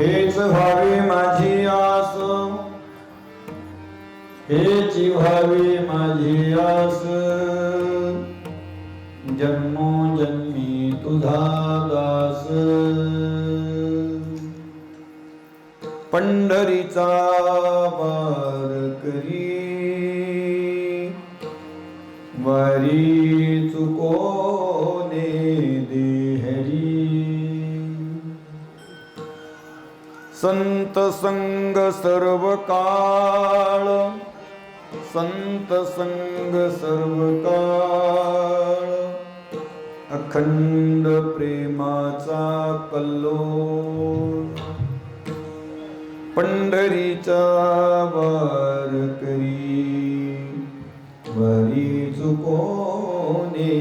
हेच व्हावे माझी आस, हेच व्हावे माझी आस, जन्मोजन्मी तुझा दास. पंढरीचा वारकरी वारी चुकोने देहरी. संत संग सर्व काळ, संत संग सर्व काळ, अखंड प्रेमाचा कल्लोळ. पंढरीचा वारकरी वारी चुकोने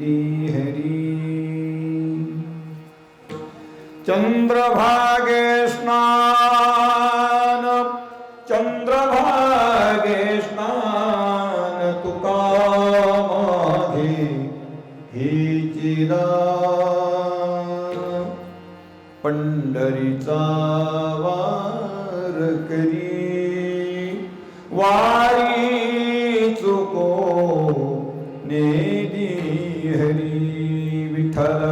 देहरी. चंद्रभागे स्नान, चंद्रभागे स्नान, तुका मागे हेची दान. पंढरीचा वारकरी वारी चुकोने देहरी. विठ्ठल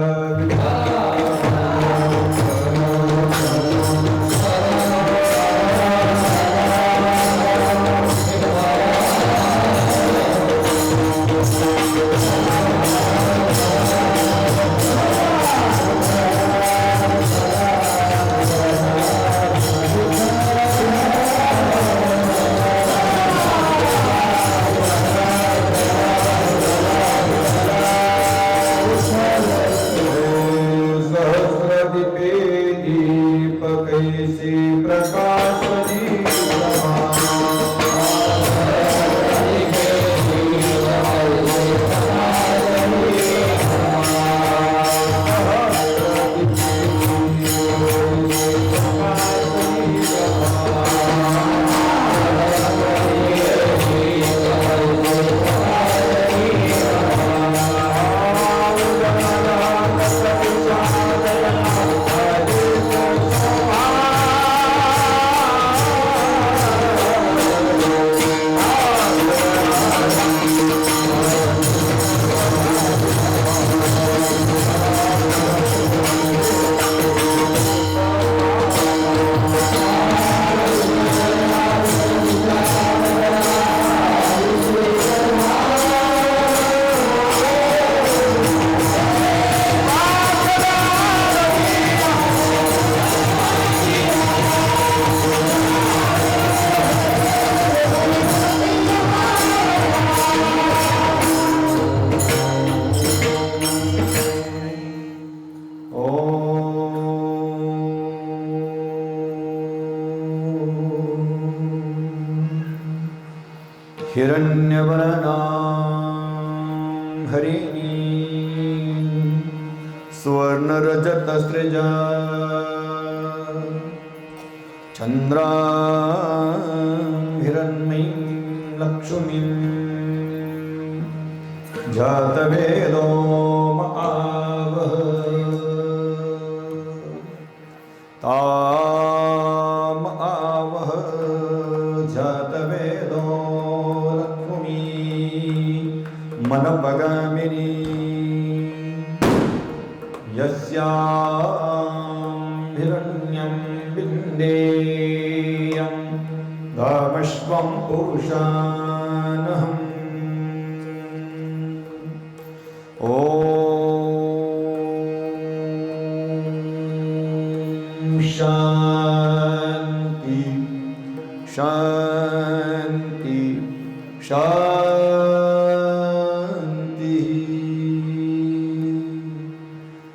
हिरण्यवर्णां हरिणी सुवर्णरजतस्रजा चन्द्रां हिरण्मयीं लक्ष्मीं जातवेदो महावः ताम आवह जातवेदो मनपगामिनी यस्यां हिरण्यं विन्देयं गामश्वं पुरुषानहम्. ॐ शान्ति शान्ति शान्ति.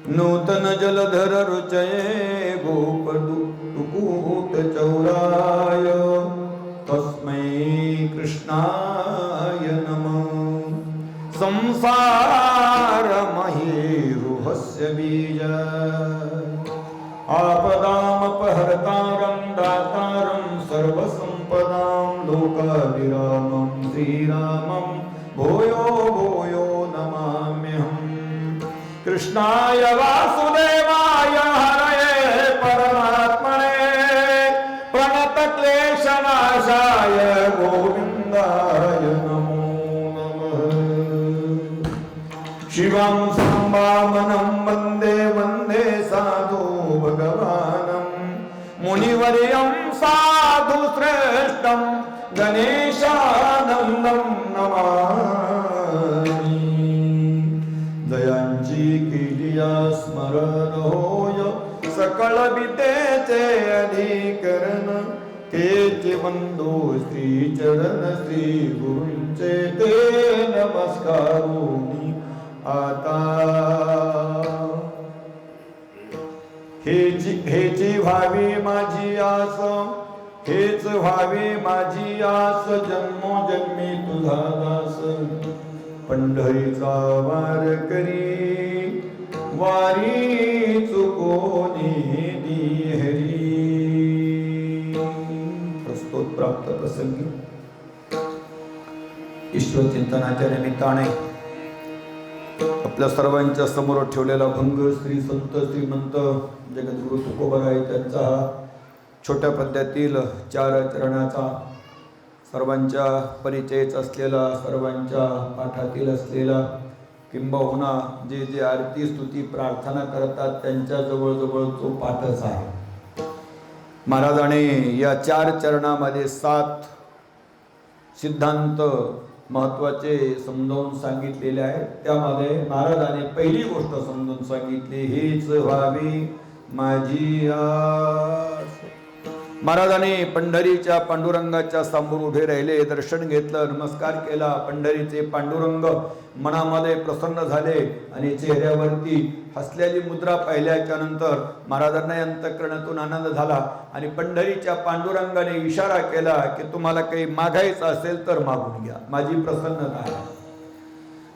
नूतन जलधर रुचये गोपदुकूट चौराय तस्मै कृष्णाय नमः. संसार महीरुहस्य बीज आपदामपहर्तारं दातारं सर्वसंपदां लोकाभिरामं श्रीरामं भूयो भूयो नमाम्यहम्. कृष्णाय वासुदेवाय हरये परमात्मने गोविंदाय नमो नमः। शिवं साम्बामनं वन्दे वन्दे साधु भगवानं मुनिवर्यं साधु श्रेष्ठं गणेशानन्दं नमामि। दयांची केलिया स्मरण होय सकळ विद्येचे अधिकरण तेचे बंधू श्री चरण श्री गुरूंचे ते नमस्कारोनी आता। हेची व्हावी माझी आस हेच व्हावे माझी आस जन्मोजन्मी तुझा दास पंढरीचा वार करी वारी चुकोनी हरी। प्रस्तुत प्राप्त प्रसंगी ईश्वर चिंतनाच्या निमित्ताने आपल्या सर्वांच्या समोर ठेवलेला भंग श्री संत श्रीमंत जगद्गुरु तुकोबाराय त्यांचा छोट्या पद्यातील 4 चरणाचा सर्वांच्या परिचयच असलेला सर्वांच्या पाठातील असलेला किंबहुना जे जे आरती स्तुती प्रार्थना करतात त्यांच्या जवळजवळ तो पाठच आहे। महाराजांनी या 4 चरणामध्ये 7 सिद्धांत महत्वाचे समजावून सांगितलेले आहेत। त्यामध्ये महाराजांनी पहिली गोष्ट समजून सांगितली हेच व्हावी माझी आस। महाराजांनी पंढरीच्या पांडुरंगाच्या समोर उभे राहिले, दर्शन घेतलं, नमस्कार केला। पंढरीचे पांडुरंग मनामध्ये प्रसन्न झाले आणि चेहऱ्यावरती हसलेली मुद्रा पाहिल्याच्या नंतर महाराजांना अंतःकरणातून आनंद झाला आणि पंढरीच्या पांडुरंगाने इशारा केला की तुम्हाला काही मागायचं असेल तर मागून घ्या, माझी प्रसन्नता आहे।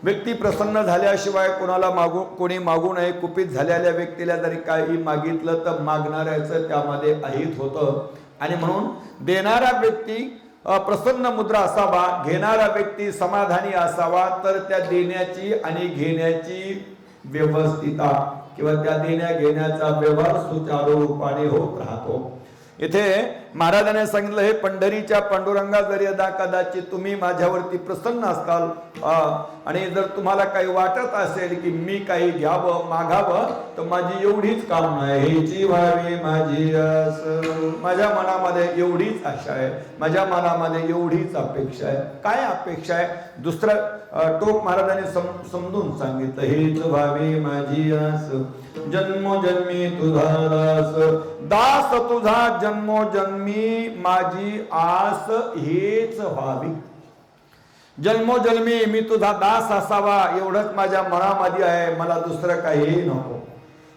व्यक्ती प्रसन्न झाल्याशिवाय कोणी मागू नये। कुपित झालेल्या व्यक्तीला जरी काही मागितलं तर मागणाऱ्याचं त्यामध्ये अहित होतं आणि म्हणून देणारा व्यक्ती प्रसन्न मुद्रा असावा, घेणारा व्यक्ती समाधानी असावा, तर त्या देण्याची आणि घेण्याची व्यवस्थिता किंवा त्या देण्या घेण्याचा व्यवहार सुचारूपणे होत राहतो। इथे महाराजांनी सांगितलं हे पंढरीच्या पांडुरंगा जरी यदा कदाचित तुम्ही माझ्यावरती प्रसन्न असताल आणि जर तुम्हाला काही वाटत असेल की मी काही घ्यावं मागावं तर माझी एवढीच कामना आहे हेची व्हावी माझी आस। माझ्या मनामध्ये एवढीच आशा आहे, माझ्या मनामध्ये एवढीच अपेक्षा आहे। काय अपेक्षा आहे? दुसरं टोक महाराजांनी समजून सांगितलं हेच व्हावी माझी आस जन्मोजन्मी तुझा दास। दास तुझा जन्मोजन्मी माझी आस हेच व्हावी। जन्मोजन्मी मी तुझा दास असावा एवढंच माझ्या मनामध्ये आहे, मला दुसरं काही नको।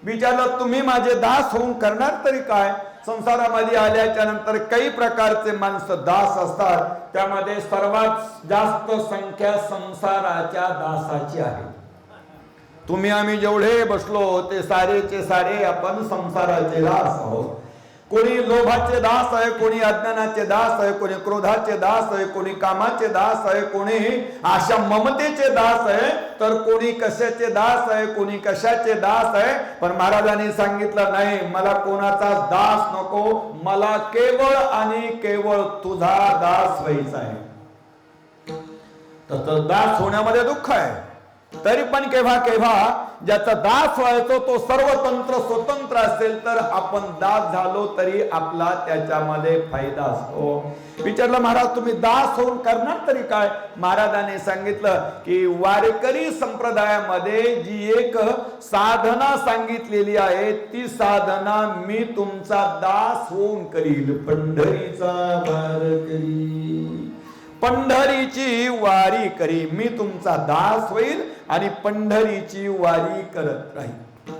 विचारलं तुम्ही माझे दास होऊन करणार तरी काय? संसारामध्ये आल्याच्या नंतर काही प्रकारचे माणसं दास असतात, त्यामध्ये सर्वात जास्त संख्या संसाराच्या दासाची आहे। तुम्ही आम्ही जेवढे बसलो ते सारेचे सारे आपण संसाराचे दास आहोत। कोणी लोभाचे दास आहे, कोणी अज्ञानाचे दास आहे, कोणी क्रोधाचे दास आहे, कोणी कामाचे दास आहे, कोणी आशा ममतेचे दास आहे, तर कोणी कशाचे दास आहे, कोणी कशाचे दास आहे। पण महाराजांनी सांगितलं नाही, मला कोणाचा दास नको, मला केवळ आणि केवळ तुझा दास व्हायचा आहे। तर दास होण्यामध्ये दुःख आहे, तरी पण केव्हा केव्हा ज्याचा दास व्हायचो तो सर्वतंत्र स्वतंत्र असेल तर आपण दास झालो तरी आपला त्याच्यामध्ये फायदा असतो। विचारलं महाराज तुम्ही दास होऊन करणार तरी काय? महाराजांनी सांगितलं की वारकरी संप्रदायामध्ये जी एक साधना सांगितलेली आहे ती साधना मी तुमचा दास होऊन करील। पंढरीचा वारकरी पंढरीची वारी करी, मी तुमचा दास होईल आणि पंढरीची वारी करत राहील।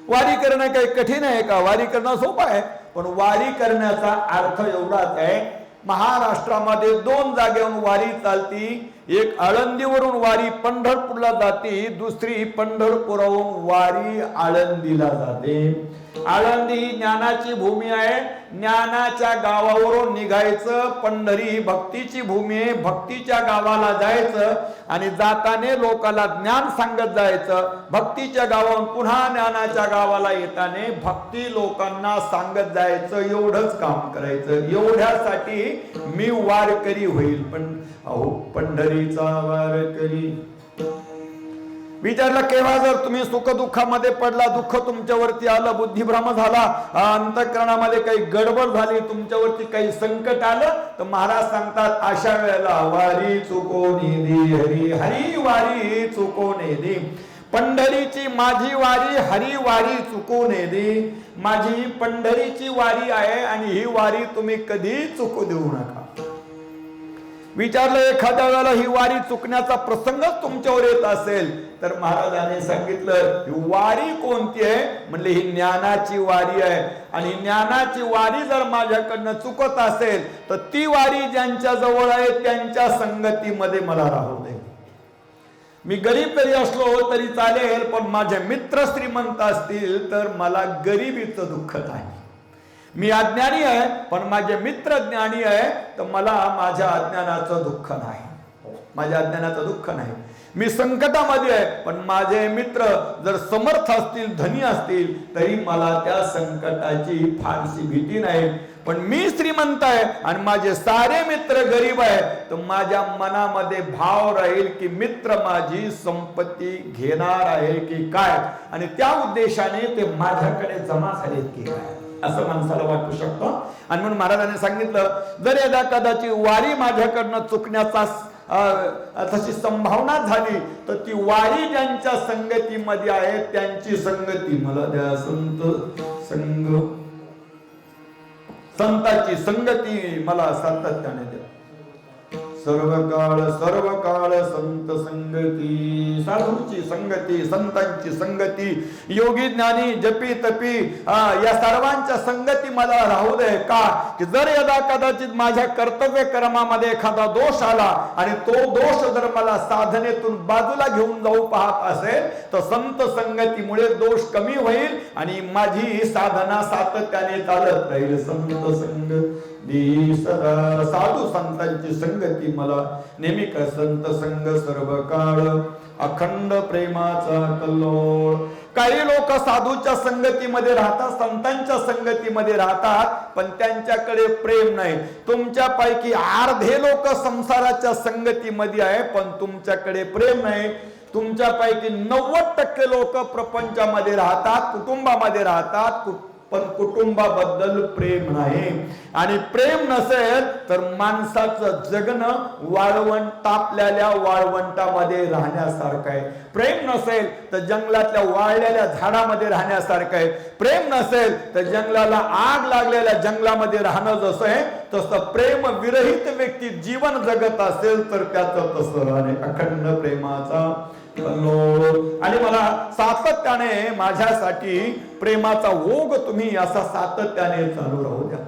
वारी करणं काही कठीण आहे का? वारी करणं सोपं आहे, पण वारी करण्याचा अर्थ एवढाच आहे। महाराष्ट्रामध्ये 2 जागेवरून वारी चालती, एक आळंदीवरून वारी पंढरपूरला जाते, दुसरी पंढरपुरावरून वारी आळंदीला जाते। आळंदी ही ज्ञानाची भूमी आहे. ज्ञानाच्या गावावरून निघायचं. पंढरी ही भक्तीची भूमी आहे. भक्तीच्या गावाला जायचं आणि जाताने लोकाला ज्ञान सांगत जायचं. भक्तीच्या गावावरून पुन्हा ज्ञानाच्या गावाला येताने भक्ती लोकांना सांगत जायचं. एवढंच काम करायचं. एवढ्यासाठी मी वारकरी होईल. पण अहो पंढरीचा वारकरी विचारलं केव्हा जर तुम्ही सुख दुःखामध्ये पडला, दुःख तुमच्यावरती आलं, बुद्धिभ्रम झाला, अंतःकरणामध्ये काही गडबड झाली, तुमच्यावरती काही संकट आलं, तर महाराज सांगतात अशा वेळेला वारी चुकोनी दी हरी, हरी वारी चुकोने दी. पंढरीची माझी वारी, हरी वारी चुकोने दी. माझी पंढरीची वारी आहे आणि ही वारी तुम्ही कधी चुकू देऊ नका. विचारलं एखाद्या वेळेला ही वारी चुकण्याचा प्रसंगच तुमच्यावर येत असेल तर महाराजांनी सांगितलं ही वारी कोणती आहे. म्हणले ही ज्ञानाची वारी आहे. आणि ज्ञानाची वारी जर माझ्याकडनं चुकत असेल तर ती वारी ज्यांच्या जवळ आहे त्यांच्या संगतीमध्ये मला राहू दे. मी गरीब जरी असलो तरी चालेल, पण माझे मित्र श्रीमंत असतील तर मला गरिबीचं दुःख नाही. मी अज्ञानी आहे पण माझे मित्र ज्ञानी आहे तर मला माझ्या अज्ञानाचं दुःख नाही. माझ्या अज्ञानाचं दुःख नाही. मी संकटामध्ये आहे पण माझे मित्र जर समर्थ असतील, धनी असतील तरी मला त्या संकटाची फारशी भीती नाही. पण मी श्रीमंत आहे आणि माझे सारे मित्र गरीब आहे तर माझ्या मनामध्ये भाव राहील की मित्र माझी संपत्ती घेणार आहे की काय, आणि त्या उद्देशाने ते माझ्याकडे जमा झालेत की काय असं माणसाला वाटू शकतं. आणि म्हणून महाराजांनी सांगितलं जर यदा कदाचित वारी माझ्याकडनं चुकण्याचा तशी संभावना झाली तर ती वारी ज्यांच्या संगतीमध्ये आहे त्यांची संगती मला द्या. संताची संगती मला सातत्याने द्या. सर्व काळ संत संगती, साधूची संगती, संतांची संगती, योगी ज्ञानी जपी तपी या सर्वांच्या संगती मला राहू दे. का की जर यदा कदाचित माझ्या कर्तव्य कर्मामध्ये एखादा दोष आला आणि तो दोष जर मला साधनेतून बाजूला घेऊन जाऊ पाहत असेल तर संत संगतीमुळे दोष कमी होईल आणि माझी साधना सातत्याने चालत राहील. संत संगती सदा, साधू संतांची संगती मला नेहमी का. संत संग सर्व काळ अखंड प्रेमाचा कल्लोळ. काही लोक साधूच्या संगतीमध्ये राहतात, संतांच्या संगतीमध्ये राहतात पण त्यांच्याकडे प्रेम नाही. तुमच्यापैकी अर्धे लोक संसाराच्या संगतीमध्ये आहे पण तुमच्याकडे प्रेम नाही. तुमच्यापैकी 90% लोक प्रपंचामध्ये राहतात, कुटुंबामध्ये राहतात पण कुटुंबाबद्दल प्रेम नाही. आणि प्रेम नसेल तर माणसाचं जगणं वाळवंट, तापलेल्या वाळवंटामध्ये राहण्यासारखं आहे. प्रेम नसेल तर जंगलातल्या वाळलेल्या झाडामध्ये राहण्यासारखं आहे. प्रेम नसेल तर जंगलाला आग लागलेल्या जंगलामध्ये राहणं जसं आहे तसं प्रेम विरहित व्यक्ती जीवन जगत असेल तर त्याचं तसं राहणे. अखंड प्रेमाचा आणि मला सातत्याने माझ्यासाठी प्रेमाचा ओघ तुम्ही असा सातत्याने चालू राहू द्या.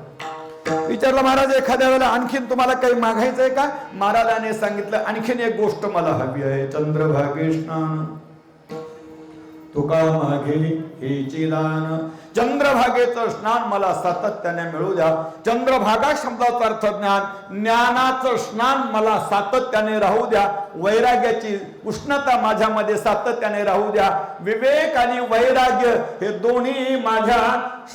विचारलं महाराज एखाद्या वेळेला आणखीन तुम्हाला काही मागायचंय का. महाराजांनी सांगितलं आणखीन एक गोष्ट मला हवी आहे. चंद्रभागे स्नान तुका मागे हेची दान. चंद्रभागेचं स्नान मला सातत्याने मिळू द्या. चंद्रभागा शब्दाचा अर्थ ज्ञान, ज्ञानाचं स्नान मला सातत्याने राहू द्या. वैराग्याची उष्णता माझ्यामध्ये सातत्याने राहू द्या. विवेक आणि वैराग्य हे दोन्ही माझ्या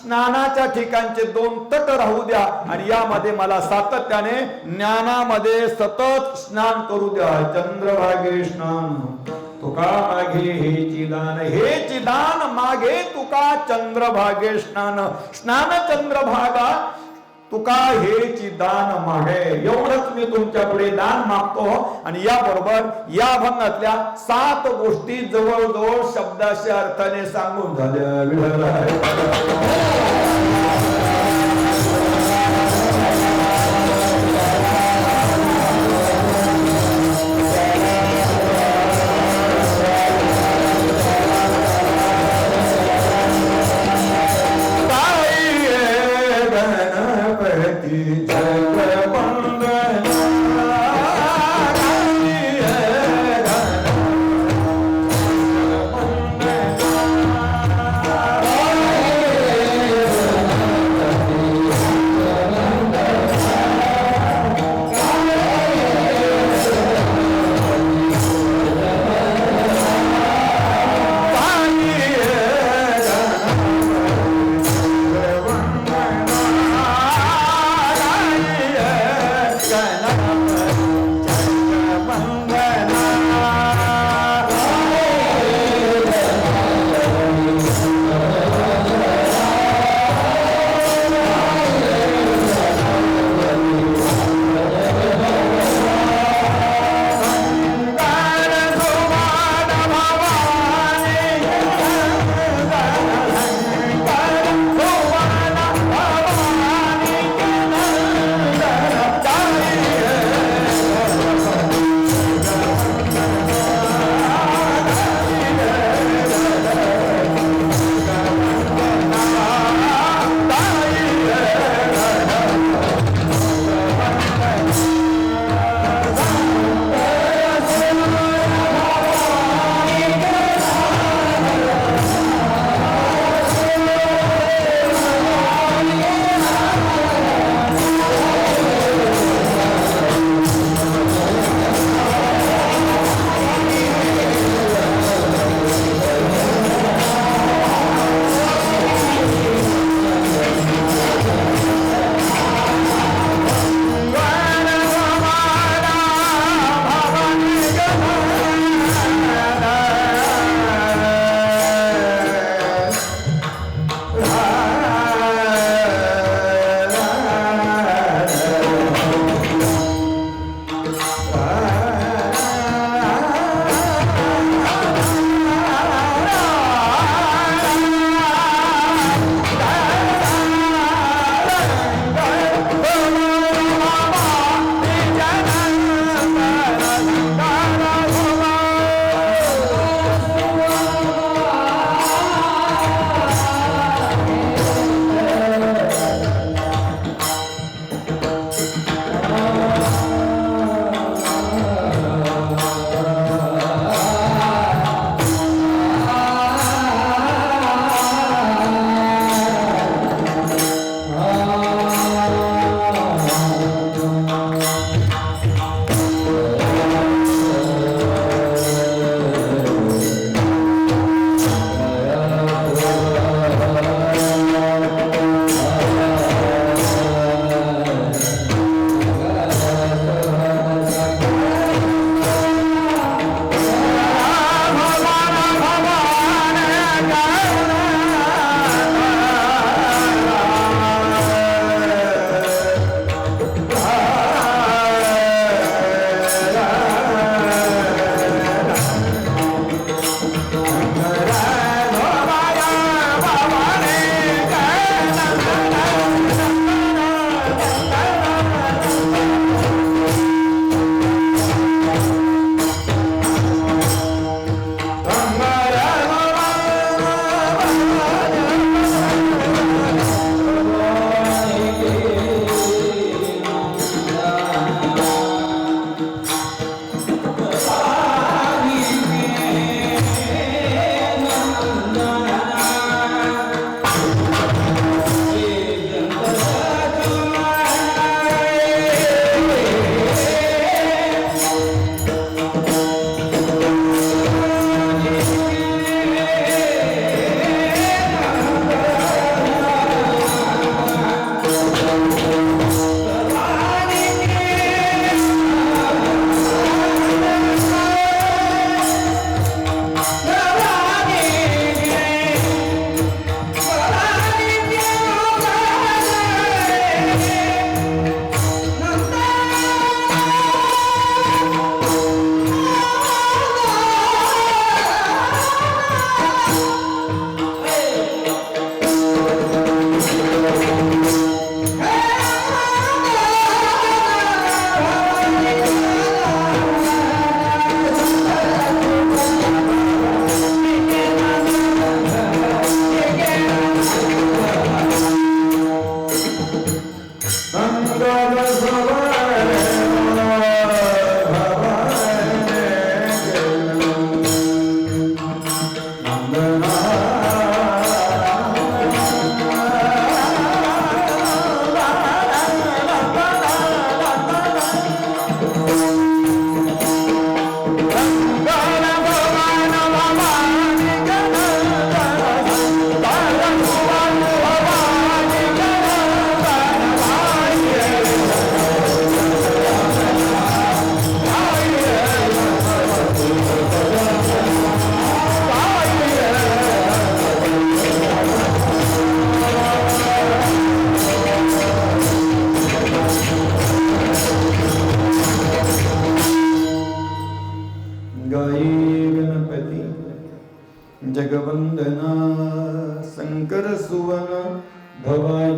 स्नानाच्या ठिकाणचे 2 तट राहू द्या आणि यामध्ये मला सातत्याने ज्ञानामध्ये सतत स्नान करू द्या. चंद्रभागे स्नान तुका मागे हेची दान, हेची दान मागे तुका चंद्रभागे स्नान. स्नान चंद्रभागा तुका हेची दान मागे. एवढंच मी तुमच्या पुढे दान मागतो. आणि याबरोबर या अभंगातल्या 7 गोष्टी जवळजवळ शब्दाच्या अर्थाने सांगून झाल्या.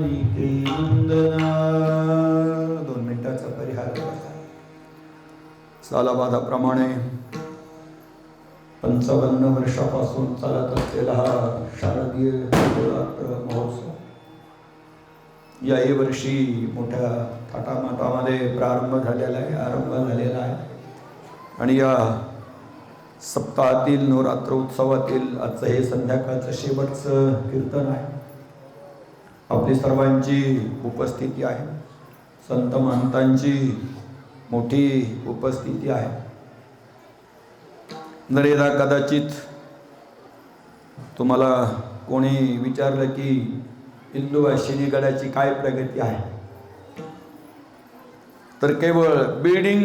माणिके नंदना. 2 मिनिटाचा परिहार करायचा. सालाबादाप्रमाणे 55 वर्षापासून चालत असलेला हा शारदीय नवरात्र महोत्सव याही वर्षी मोठ्या थाटामाटामध्ये प्रारंभ झालेला आहे, आरंभ झालेला आहे. आणि या सप्ताहातील नवरात्र उत्सवातील आजचं हे संध्याकाळचं शेवटचं कीर्तन आहे. आपली सर्वांची उपस्थिती आहे, संत महंतांची मोठी उपस्थिती आहे. नरेदा कदाचित तुम्हाला कोणी विचारलं की इंदुवाशिनी गडाची काय प्रगती आहे, तर केवळ बिल्डिंग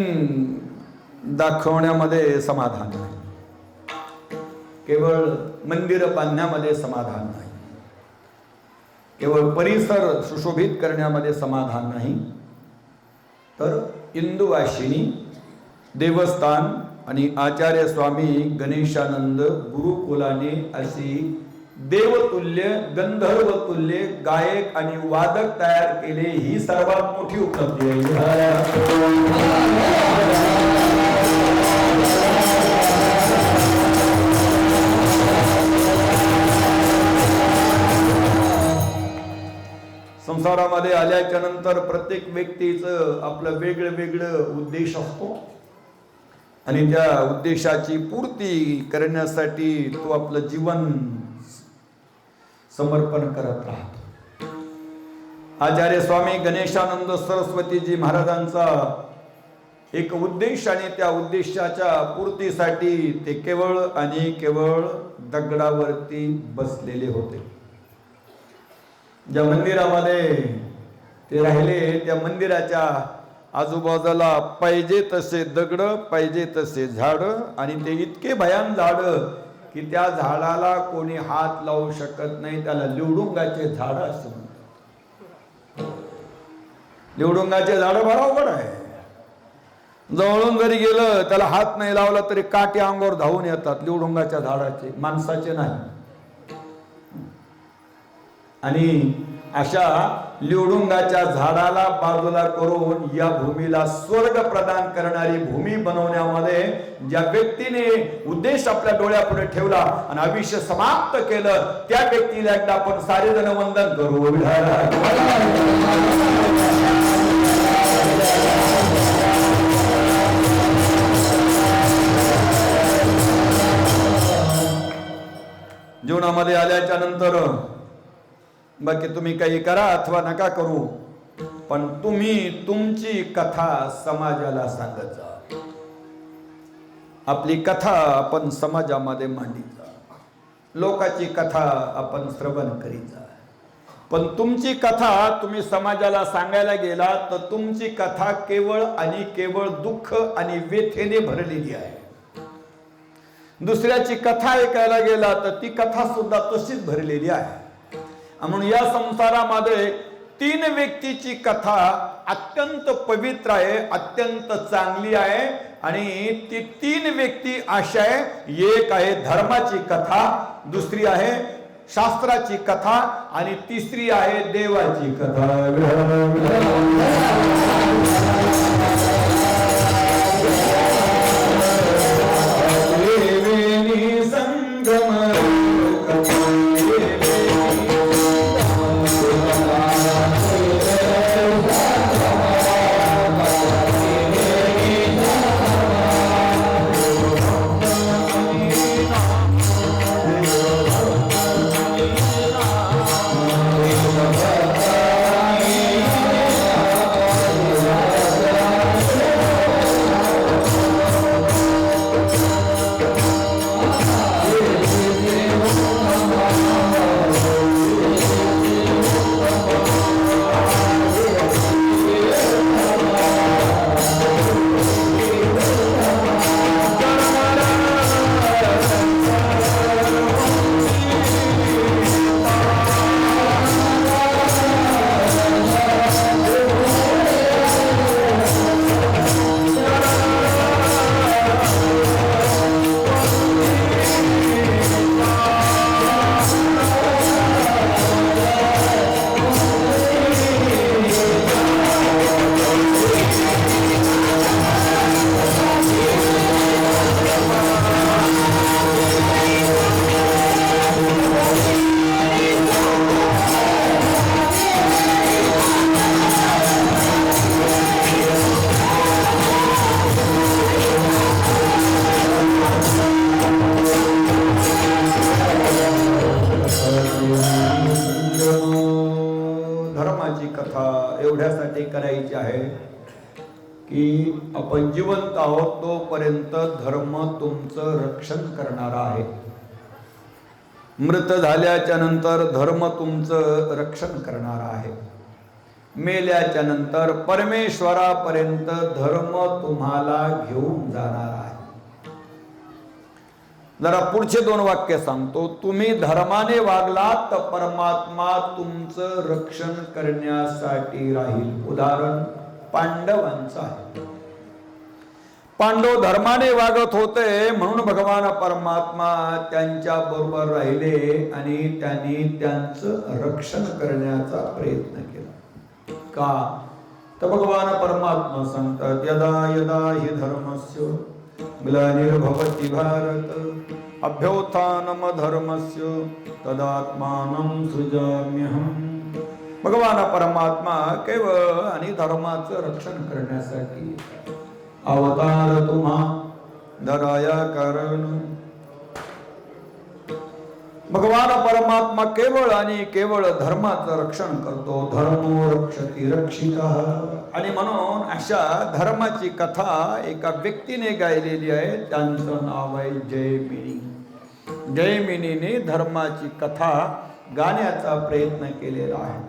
दाखवण्यामध्ये समाधान नाही, केवळ मंदिर बांधण्यामध्ये समाधान नाही, केवळ परिसर सुशोभित करण्यामध्ये समाधान नाही, तर इंदुवाशिनी देवस्थान आणि आचार्य स्वामी गणेशानंद गुरुकुलाने अशी देवतुल्य गंधर्वतुल्य गायक आणि वादक तयार केले, ही सर्वात मोठी उपलब्धी आहे. संसारामध्ये आल्याच्या नंतर प्रत्येक व्यक्तीचं आपलं वेगळं वेगळं उद्देश असतो आणि त्या उद्देशाची पूर्ती करण्यासाठी तो आपलं जीवन समर्पण करत राहतो. आचार्य स्वामी गणेशानंद सरस्वतीजी महाराजांचा एक उद्देश आणि त्या उद्देशाच्या पूर्तीसाठी ते केवळ आणि केवळ दगडावरती बसलेले होते. ज्या मंदिरामध्ये ते राहिले त्या मंदिराच्या आजूबाजूला पाहिजे तसे दगड, पाहिजे तसे झाड आणि ते इतके भयान झाड की त्या झाडाला कोणी हात लावू शकत नाही. त्याला लिवडुंगाचे झाड असं म्हणतात. लिवडुंगाचे झाड बरोबर आहे, जवळून जरी गेलं त्याला हात नाही लावला तरी काटे अंगावर धावून येतात. लिवडुंगाच्या झाडाचे, माणसाचे नाही. आणि अशा लिवडुंगाच्या झाडाला बाजूला करून या भूमीला स्वर्ग प्रदान करणारी भूमी बनवण्यामध्ये ज्या व्यक्तीने उद्देश आपल्या डोळ्यापुढे ठेवला आणि आयुष्य समाप्त केलं, त्या व्यक्तीला एकदा आपण सारे जण वंदन करू. जीवनामध्ये आल्याच्या नंतर बाकी तुम्ही काही करा अथवा नका करू, पण तुम्ही तुमची कथा समाजाला सांगत जा. आपली कथा आपण समाजामध्ये मांडीत जा, लोकांची कथा आपण श्रवण करीत जा. पण तुमची कथा तुम्ही समाजाला सांगायला गेला तर तुमची कथा केवळ आणि केवळ दुःख आणि व्यथेने भरलेली आहे. दुसऱ्याची कथा ऐकायला गेला तर ती कथा सुद्धा तशीच भरलेली आहे. म्हणून या संसारामध्ये 3 व्यक्तीची कथा अत्यंत पवित्र आहे, अत्यंत चांगली आहे. आणि ती 3 व्यक्ती अशा आहे, एक आहे धर्माची कथा, दुसरी आहे शास्त्राची कथा आणि तिसरी आहे देवाची कथा. कथा एवढ्यासाठी करायची आहे की आपण जिवंत आहोत तोपर्यंत धर्म तुमचं रक्षण करणारा आहे. मृत झाल्याच्या नंतर धर्म तुमचं रक्षण करणारा आहे. मेल्याच्या नंतर परमेश्वरापर्यंत धर्म तुम्हाला घेऊन जाणार आहे. जरा पुढचे 2 वाक्य सांगतो. तुम्ही धर्माने वागलात तर परमात्मा तुमचं रक्षण करण्यासाठी राहील. उदाहरण पांडवांचं आहे. पांडव धर्माने वागत होते म्हणून भगवान परमात्मा त्यांच्या बरोबर राहिले आणि त्यांनी त्यांचं रक्षण करण्याचा प्रयत्न केला. का तर भगवान परमात्मा सांगतात यदा यदा हि धर्मस्य ग्लानिर्भवति भारत अभ्युत्थानम धर्मस्य तदात्मानं सृजाम्यहम्. भगवान परमात्मा केवळ आणि धर्माचं रक्षण करण्यासाठी अवतार तुम्हा धराया कारण. भगवान परमात्मा केवळ आणि केवळ धर्माचं रक्षण करतो. धर्मो रक्षति रक्षितः. आणि म्हणून अशा धर्माची कथा एका व्यक्तीने गायलेली आहे. त्यांचं नाव आहे जयमिनी. जयमिनीने धर्माची कथा गाण्याचा प्रयत्न केलेला आहे.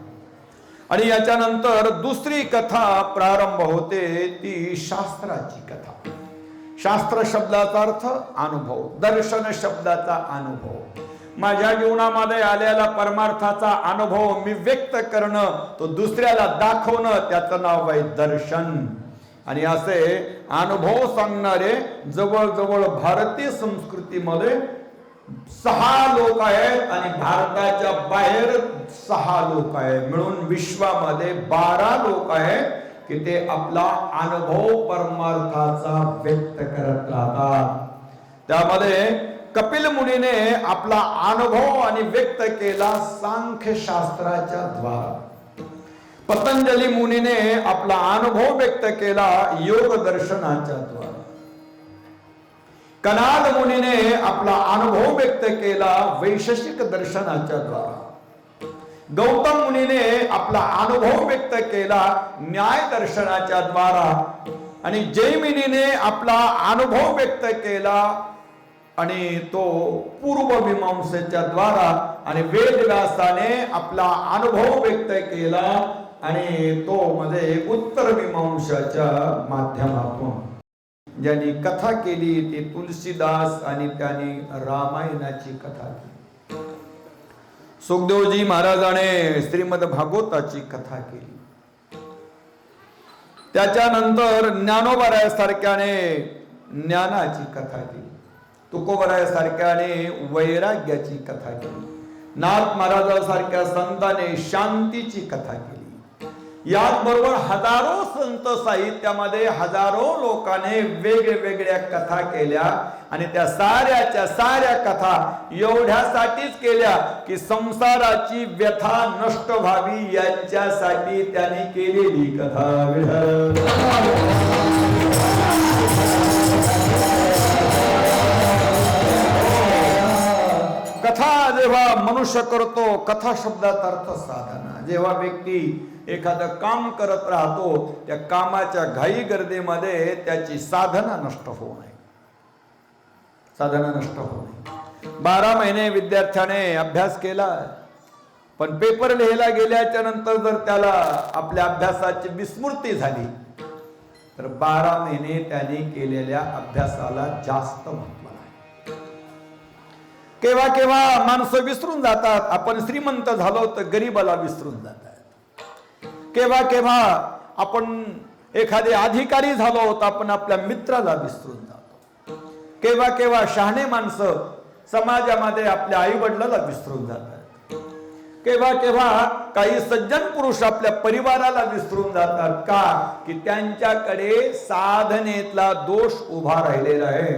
आणि याच्यानंतर दुसरी कथा प्रारंभ होते ती शास्त्राची कथा. शास्त्र शब्दाचा अर्थ अनुभव, दर्शन शब्दाचा अनुभव. माझ्या जीवनामध्ये आलेला परमार्थाचा अनुभव मी व्यक्त करणं, तो दुसऱ्याला दाखवणं, त्याचं नाव आहे दर्शन. आणि असे अनुभव सांगणारे जवळजवळ भारतीय संस्कृतीमध्ये 6 लोक आहेत आणि भारताच्या बाहेर 6 लोक आहेत. मिळून विश्वामध्ये 12 लोक आहेत की ते आपला अनुभव परमार्थाचा व्यक्त करत राहतात. त्यामध्ये कपिल मुनीने आपला अनुभव आणि व्यक्त केला सांख्य शास्त्राच्या द्वारा. पतंजली मुनीने आपला अनुभव व्यक्त केला योग दर्शनाच्या द्वारा. कनाद मुनीने आपला अनुभव व्यक्त केला वैशेषिक दर्शनाच्या द्वारा. गौतम मुनीने आपला अनुभव व्यक्त केला न्याय दर्शनाच्या द्वारा. आणि जैमिनीने आपला अनुभव व्यक्त केला आणि तो पूर्व मीमांसेच्या द्वारा. आणि वेदव्यासाने आपला अनुभव व्यक्त केला आणि तो मध्ये उत्तर मीमांसाच्या माध्यमातून. ज्यांनी कथा केली ती तुलसीदास आणि त्यांनी रामायणाची कथा केली. सुखदेवजी महाराजाने श्रीमद भागवताची कथा केली. त्याच्यानंतर ज्ञानोबरायासारख्याने ज्ञानाची कथा केली. तुकोबरायासारख्याने वैराग्याची कथा केली. नाथ महाराजासारख्या संतांनी शांतीची कथा केली. याच बरोबर हजारो संत साहित्यामध्ये हजारो लोकांनी वेगवेगळ्या कथा केल्या. आणि त्या साऱ्या कथा एवढ्यासाठीच केल्या की संसाराची व्यथा नष्ट व्हावी यांच्यासाठी त्यांनी केलेली कथा. कथा जेव्हा मनुष्य करतो, कथा शब्दाचा अर्थ साधना. जेव्हा व्यक्ती एखादं काम करत राहतो त्या कामाच्या घाई गर्दीमध्ये त्याची साधना नष्ट होऊ नये. साधना नष्ट होऊ नये. 12 महिने विद्यार्थ्याने अभ्यास केला पण पेपर लिहायला गेल्याच्या नंतर जर त्याला आपल्या अभ्यासाची विस्मृती झाली तर 12 महिने त्याने केलेल्या अभ्यासाला जास्त महत्त्व आहे. केव्हा केव्हा माणसं विसरून जातात. आपण श्रीमंत झालो तर गरीबाला विसरून जातात. केव्हा केव्हा आपण एखादे अधिकारी झालो तर आपण आपल्या मित्राला विसरून जातो. केव्हा केव्हा शहाणे माणसं समाजामध्ये आपल्या आई वडिलाला विसरून जातात. केव्हा केव्हा काही सज्जन पुरुष आपल्या परिवाराला विसरून जातात. का की त्यांच्याकडे साधनेतला दोष उभा राहिलेला आहे.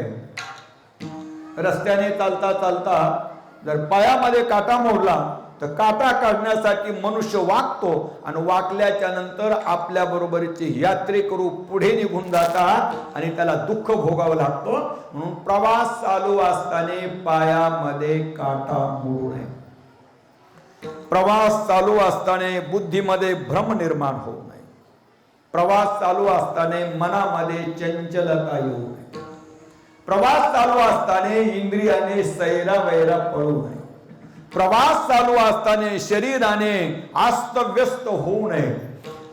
रस्त्याने चालता चालता जर पायामध्ये काटा मोडला तर काटा काढण्यासाठी मनुष्य वाकतो आणि वाकल्याच्या नंतर आपल्या बरोबरीचे यात्रेकरू पुढे निघून जातात आणि त्याला दुःख भोगावं लागतं. म्हणून प्रवास चालू असताना पायामध्ये काटा मोडू नये. प्रवास चालू असताना बुद्धीमध्ये भ्रम निर्माण होऊ नये. प्रवास चालू असताना मनामध्ये चंचलता येऊ नये. प्रवास चालू असताना इंद्रियाने सैरावैरा पळू नये. प्रवास चालू असताना शरीराने अस्तव्यस्त होऊ नये.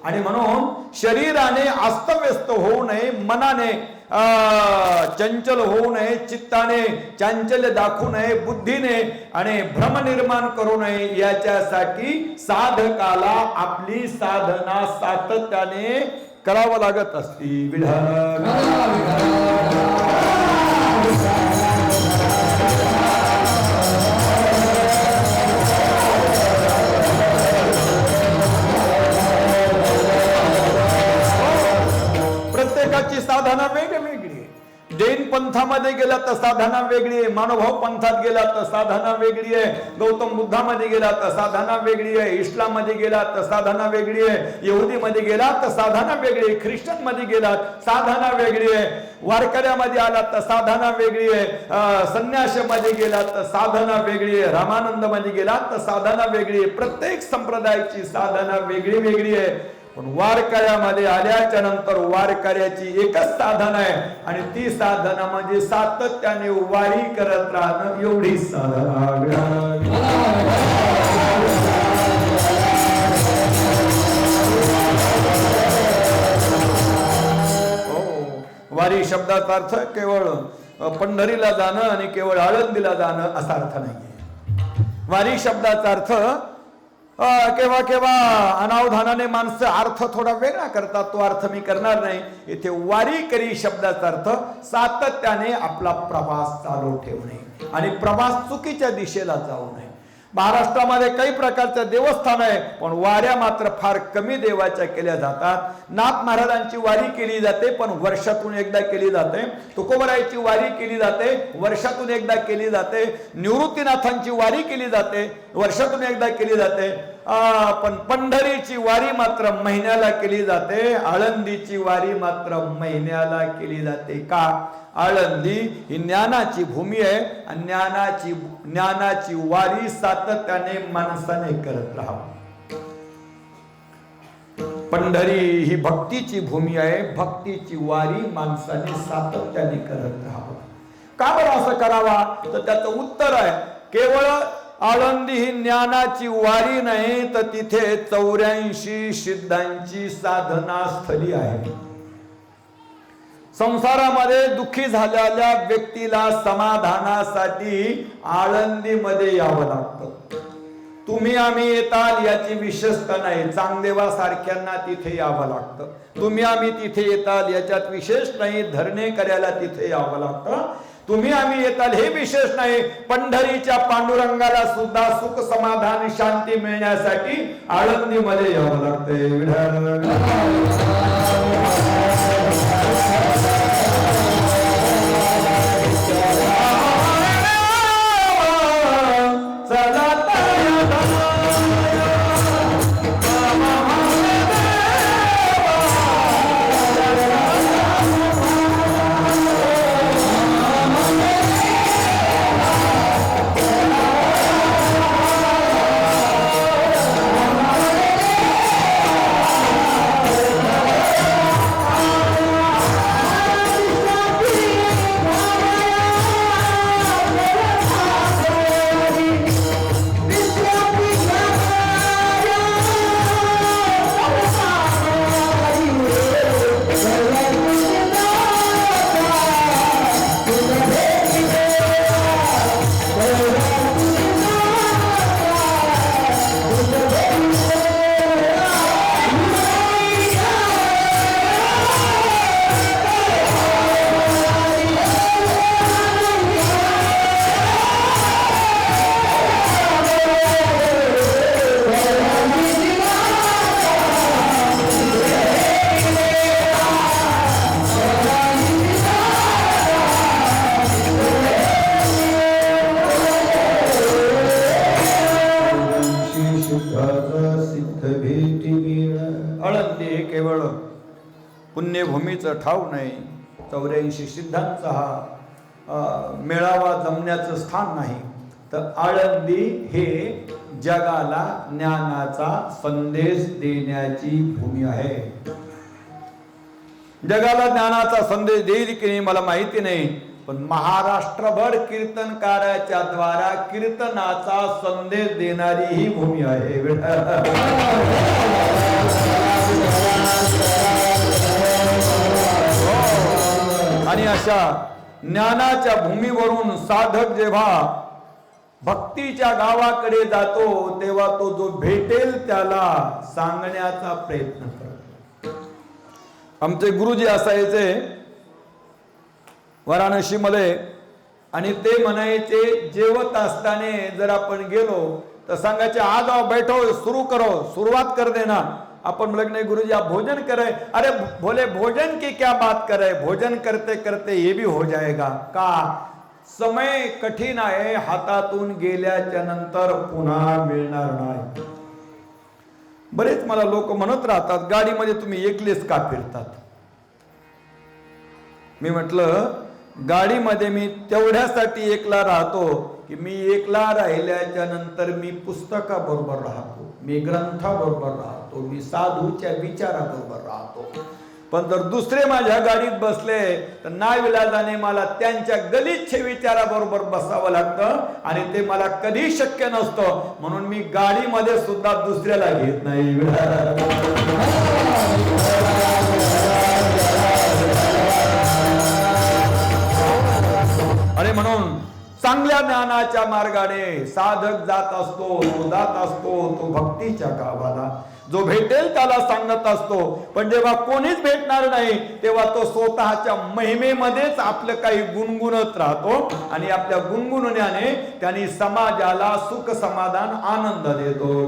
आणि म्हणून शरीराने अस्तव्यस्त होऊ नये, मनाने चंचल होऊ नये, चित्ताने चांचल्य दाखवू नये, बुद्धीने आणि भ्रम निर्माण करू नये. याच्यासाठी साधकाला आपली साधना सातत्याने करावं लागत असते. प्रत्येकाची साधना वेगवेगळी आहे. जैन पंथामध्ये गेला तर साधना वेगळी आहे, मानवभाव पंथात गेला तर साधना वेगळी आहे, गौतम बुद्धामध्ये गेला तर साधना वेगळी आहे, इस्लाम मध्ये गेला तर साधना वेगळी आहे, यहुदीमध्ये गेला तर साधना वेगळी आहे, ख्रिश्चन मध्ये गेला साधना वेगळी आहे, वारकऱ्यामध्ये आला तर साधना वेगळी आहे, संन्यासामध्ये गेला तर साधना वेगळी आहे, रामानंद मध्ये गेला तर साधना वेगळी आहे. प्रत्येक संप्रदायाची साधना वेगळी वेगळी आहे. पण वारकऱ्यामध्ये आल्याच्या नंतर वारकऱ्याची एकच साधना आहे आणि ती साधना म्हणजे सातत्याने वारी करत राहणं, एवढी साधना. वारी शब्दाचा अर्थ केवळ पंढरीला जाणं आणि केवळ आळंदीला जाणं असा अर्थ नाहीये. वारी शब्दाचा अर्थ केव्हा केव्हा अनावधानाने माणसं अर्थ थोडा वेगळा करतात, तो अर्थ मी करणार नाही. इथे वारीकरी शब्दाचा अर्थ सातत्याने आपला प्रवास चालू ठेवणे आणि प्रवास चुकीच्या दिशेला जाऊ नये. महाराष्ट्रामध्ये काही प्रकारचे देवस्थान आहे, पण वाऱ्या मात्र फार कमी देवाच्या केल्या जातात. नाथ महाराजांची वारी केली जाते, पण वर्षातून एकदा केली जाते. तुकोबरायची वारी केली जाते, वर्षातून एकदा केली जाते. निवृत्तीनाथांची वारी केली जाते, वर्षातून एकदा केली जाते. पण पंढरीची वारी मात्र महिन्याला केली जाते. आळंदीची वारी मात्र महिन्याला केली जाते. का? आळंदी ही ज्ञानाची भूमी आहे आणि ज्ञानाची वारी सातत्याने माणसाने करत राहावं. पंढरी ही भक्तीची भूमी आहे, भक्तीची वारी माणसाने सातत्याने करत राहावं. का बरं असं करावा? तर त्याचं उत्तर आहे, केवळ आळंदी ही ज्ञानाची वारी नाही, तर तिथे 84 सिद्धांची साधना स्थली आहे. संसारामध्ये दुःखी झालेल्या व्यक्तीला समाधानासाठी आळंदीमध्ये यावं लागतं. तुम्ही आम्ही येताल याची विशेषता नाही, चांगदेवा सारख्यांना तिथे यावं लागतं. तुम्ही आम्ही तिथे येताल याच्यात विशेष नाही, धरणे करायला तिथे यावं लागतं. तुम्ही आम्ही येताल हे विशेष नाही, पंढरीच्या पांडुरंगाला सुद्धा सुख समाधान शांती मिळण्यासाठी आळंदीमध्ये यावं लागते. आळंदी केवळ पुण्यभूमीचं ठाव नाही, 84 सिद्धांचा हा मेळावा जमण्याचं स्थान नाही, तर आळंदी हे जगाला ज्ञानाचा संदेश देण्याची भूमी आहे. जगाला ज्ञानाचा संदेश देईल की नाही मला माहिती नाही, पण महाराष्ट्रभर कीर्तनकाराच्या द्वारा कीर्तनाचा संदेश देणारी ही भूमी आहे. आणि अशा ज्ञानाच्या भूमीवरून साधक जेव्हा भक्तीच्या गावाकडे जातो तेव्हा तो जो भेटेल त्याला सांगण्याचा प्रयत्न करतो. आमचे गुरुजी असायचे वाराणसीमध्ये, आणि ते म्हणायचे जेवत असताना जर आपण गेलो तर सांगायचे आज आओ बैठो सुरू करो, सुरुवात कर देना. अपन बोले नहीं गुरुजी आप भोजन करे. अरे बोले भोजन की क्या बात करे, भोजन करते करते ये भी हो जाएगा. का समय कठीण आहे, हातातून गेल्याच्या नंतर पुन्हा मिळणार नाही. बरेच मला लोक म्हणत राहतात गाडीमध्ये तुम्ही एकलेच का फिरतात. मी म्हटलं गाडीमध्ये मी तेवढ्यासाठी एकला राहतो की मी एकला राहिल्याच्या नंतर मी पुस्तकाबरोबर राहतो, मी ग्रंथाबरोबर राहतो, मी साधूच्या विचाराबरोबर राहतो. पण जर दुसरे माझ्या गाडीत बसले तर नाविलाजाने मला त्यांच्या गलिच्छ विचाराबरोबर बसावं लागतं, आणि ते मला कधी शक्य नसतं. म्हणून मी गाडीमध्ये सुद्धा दुसऱ्याला घेत नाही. अरे म्हणून चांगल्या ज्ञानाच्या मार्गाने साधक जात असतो, तो जात असतो तो भक्तीच्या गावाला. जो भेटेल त्याला सांगत असतो, पण जेव्हा कोणीच भेटणार नाही तेव्हा तो स्वतःच्या महिमेमध्येच आपलं काही गुणगुणत राहतो, आणि आपल्या गुणगुणण्याने त्यांनी समाजाला सुख समाधान आनंद देतो.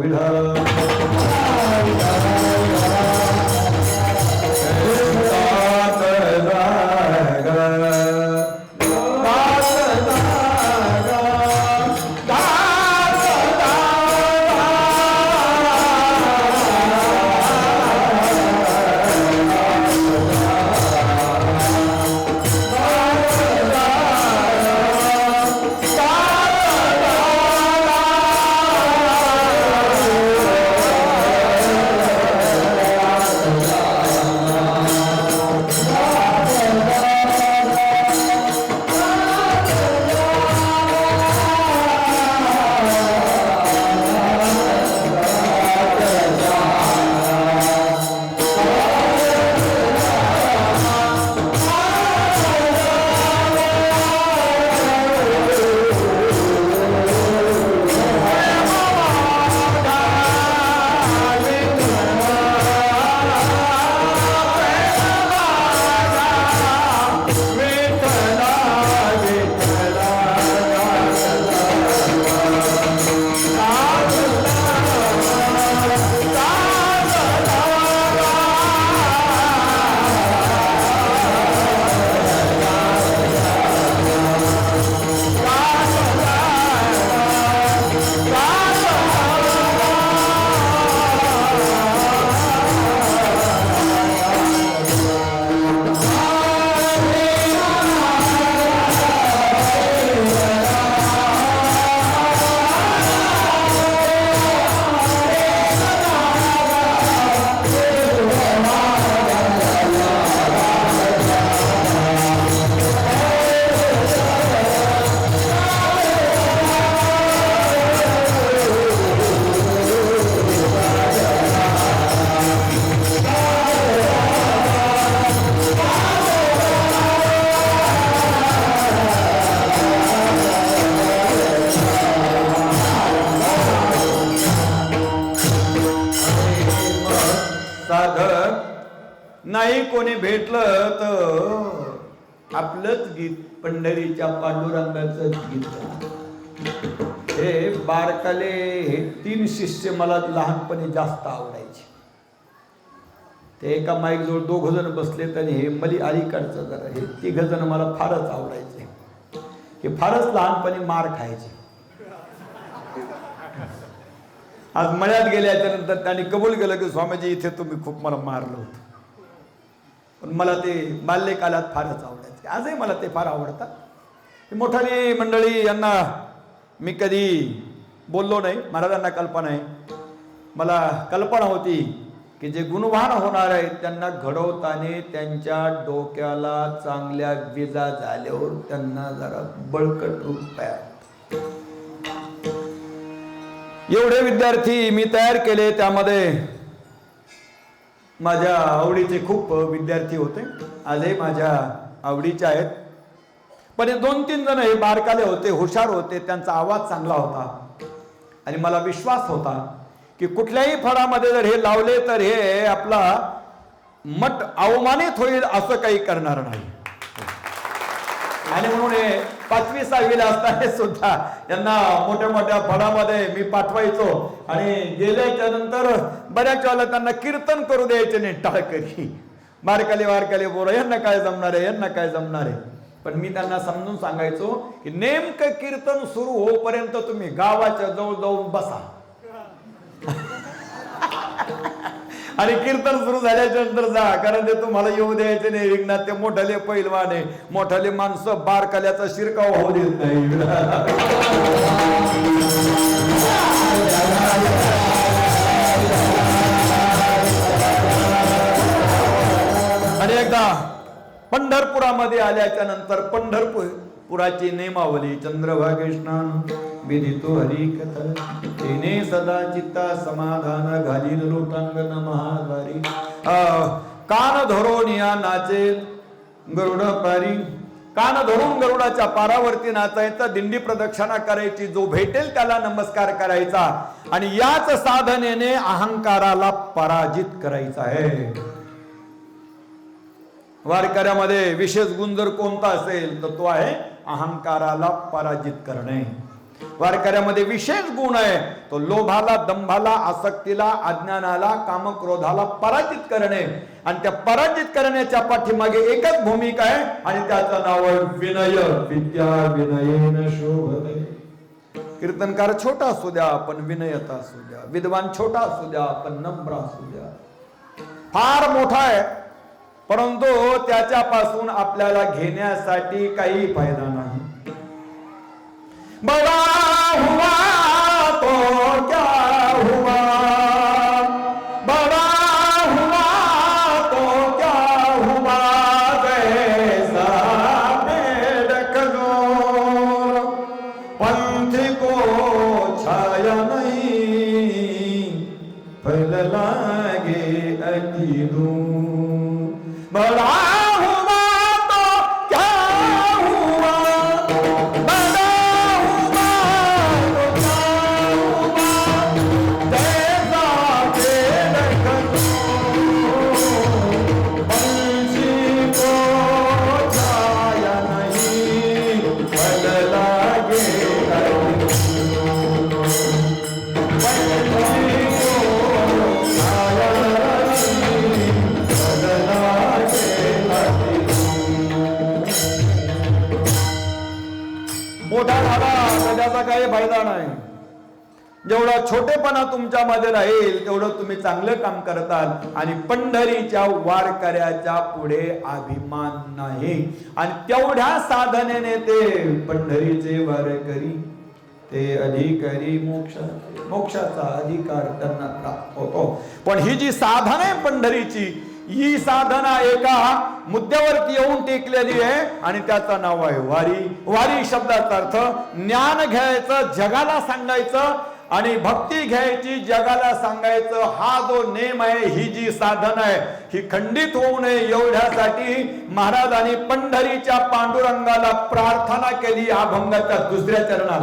नाही कोणी भेटलं तर आपलंच गीत, पंढरीच्या पांडुरंगाचं गीत. हे बारकाले हे 3 शिष्य मला लहानपणी जास्त आवडायचे. ते एका माईक जवळ 2 जण बसलेत, आणि हे मली अलीकडचं जरा हे 3 जण मला फारच आवडायचे. हे फारच लहानपणी मार खायचे. आज मळ्यात गेल्याच्या नंतर त्यांनी कबूल केलं की स्वामीजी इथे तुम्ही खूप मला मारलं होतं. पण मला ते बाल्यकालात फारच आवडायचे, आजही मला ते फार आवडतात. मोठाली मंडळी यांना मी कधी बोललो नाही, महाराजांना कल्पना आहे. मला कल्पना होती की जे गुणवान होणार आहेत त्यांना घडवताना त्यांच्या डोक्याला चांगल्या विजा झाल्यावर त्यांना जरा बळकट रूप तयार. एवढे विद्यार्थी मी तयार केले. त्यामध्ये माझ्या आवडीचे खूप विद्यार्थी होते, आजही माझ्या आवडीचे आहेत. पण हे 2-3 जण हे बारकाले होते, हुशार होते, त्यांचा आवाज चांगला होता आणि मला विश्वास होता की कुठल्याही फळामध्ये जर हे लावले तर हे आपला मठ अवमानित होईल असं काही करणार नाही. आणि म्हणून हे 5वी 6वीला असताना सुद्धा यांना मोठ्या मोठ्या फळामध्ये मी पाठवायचो आणि गेल्याच्या नंतर बऱ्याच वेळेला त्यांना कीर्तन करू द्यायचे नाही, टाळकरी बारकाले बोल, यांना काय जमणार आहे, यांना काय जमणार आहे. पण मी त्यांना समजून सांगायचो की नेमकं कीर्तन सुरू होईपर्यंत तुम्ही गावाच्या जवळ जाऊन बसा आणि कीर्तन सुरू झाल्याच्या नंतर जा, कारण ते तुम्हाला येऊ द्यायचे नाही रिंगणात. ते मोठाले पैलवान आहे, मोठाले माणसं बारकाल्याचा शिरकाव होऊ देत नाही. आणि एकदा पंढरपुरामध्ये आल्याच्या नंतर पंढरपुराची नेमावली चंद्रभागे स्नान विधितो हरिकथा तेने सदा चित्ता समाधान घालील लोटांगण महाद्वारी. कान धरून या नाचे गरुड पारी, कान धरून गरुडाच्या पारावरती नाचायचं, दिंडी प्रदक्षिणा करायची, जो भेटेल त्याला नमस्कार करायचा आणि याच साधनेने अहंकाराला पराजित करायचा आहे. वारकऱ्यामध्ये विशेष गुण जर कोणता असेल तर तो आहे अहंकाराला पराजित करणे. वारकऱ्यामध्ये विशेष गुण आहे तो लोभाला, दंभाला, आसक्तीला, अज्ञानाला, कामक्रोधाला पराजित करणे. आणि त्या पराजित करण्याच्या पाठीमागे एकच भूमिका आहे आणि त्याचं नाव आहे विनय. विद्या विनयेन शोभते. कीर्तनकार छोटा असू द्या पण विनयता असू द्या, विद्वान छोटा असू द्या पण नम्र असू द्या. फार मोठा आहे परंतु त्याच्यापासून आपल्याला घेण्यासाठी काही फायदा नाही. बड़ा हुआ तो क्या हुआ, बड़ा हुआ तो क्या हुआ, जैसा बेड़क जोर पंथ को छाया नहीं, फल लागे अति दूर. बड़ा हुआ तो क्या हुआ, बड़ा हुआ तो क्या हुआ, जैसा बेड़क पंछी को छाया नहीं, फल लागे पंछी को छाया नहीं, फल लागे. मोठा झाला तर त्याचा काही फायदा नाही. जेवढा छोटेपणा तुमच्यामध्ये राहील तेवढं तुम्ही चांगलं काम करतात. आणि पंढरीच्या वारकऱ्याच्या पुढे अभिमान नाही. आणि तेवढ्या साधनेने ते पंढरीचे वारकरी ते अधिकारी मोक्षाचा अधिकार त्यांना प्राप्त होतो. पण ही जी साधना आहे पंढरीची, ही साधना एका मुद्द्यावरती येऊन टेकलेली आहे आणि त्याचं नाव आहे वारी. वारी शब्दाचा अर्थ ज्ञान घ्यायचं, जगाला सांगायचं आणि भक्ती घ्यायची, जगाला सांगायचं. हा जो नेम आहे, ही जी साधना आहे, ही खंडित होऊ नये एवढ्यासाठी महाराजांनी पंढरीच्या पांडुरंगाला प्रार्थना केली अभंगाच्या 2ऱ्या चरणात.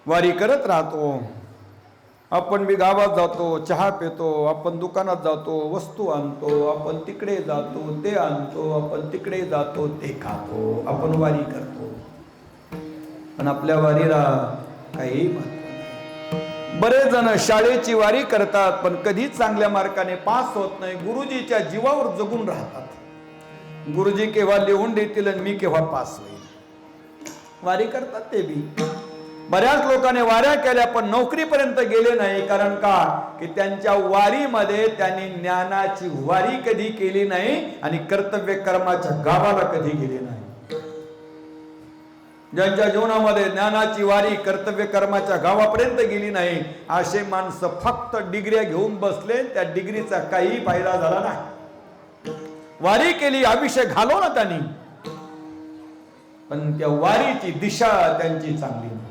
वारी करत राहतो. आपण बी गावात जातो, चहा पितो, आपण दुकानात जातो, वस्तू आणतो, आपण तिकडे जातो, ते आणतो, आपण तिकडे जातो, ते खातो, आपण वारी करतो. पण आपल्या वारीला काही महत्व नाही. बरेच जण शाळेची वारी करतात पण कधीच चांगल्या मार्काने पास होत नाही. गुरुजीच्या जीवावर जगून राहतात. गुरुजी केव्हा लिहून देतील आणि मी केव्हा पास होईल. वारी करतात ते बी. बऱ्याच लोकांनी वाऱ्या केल्या पण नोकरीपर्यंत गेले नाही. कारण का की त्यांच्या वारीमध्ये त्यांनी ज्ञानाची वारी कधी केली नाही आणि कर्तव्य कर्माच्या गावाला कधी गेले नाही. ज्यांच्या जीवनामध्ये ज्ञानाची वारी कर्तव्य कर्माच्या गावापर्यंत गेली नाही असे माणसं फक्त डिग्र्या घेऊन बसले. त्या डिग्रीचा काही फायदा झाला नाही. वारी केली, आयुष्य घालवलं त्यांनी, पण त्या वारीची दिशा त्यांची चांगली नव्हती.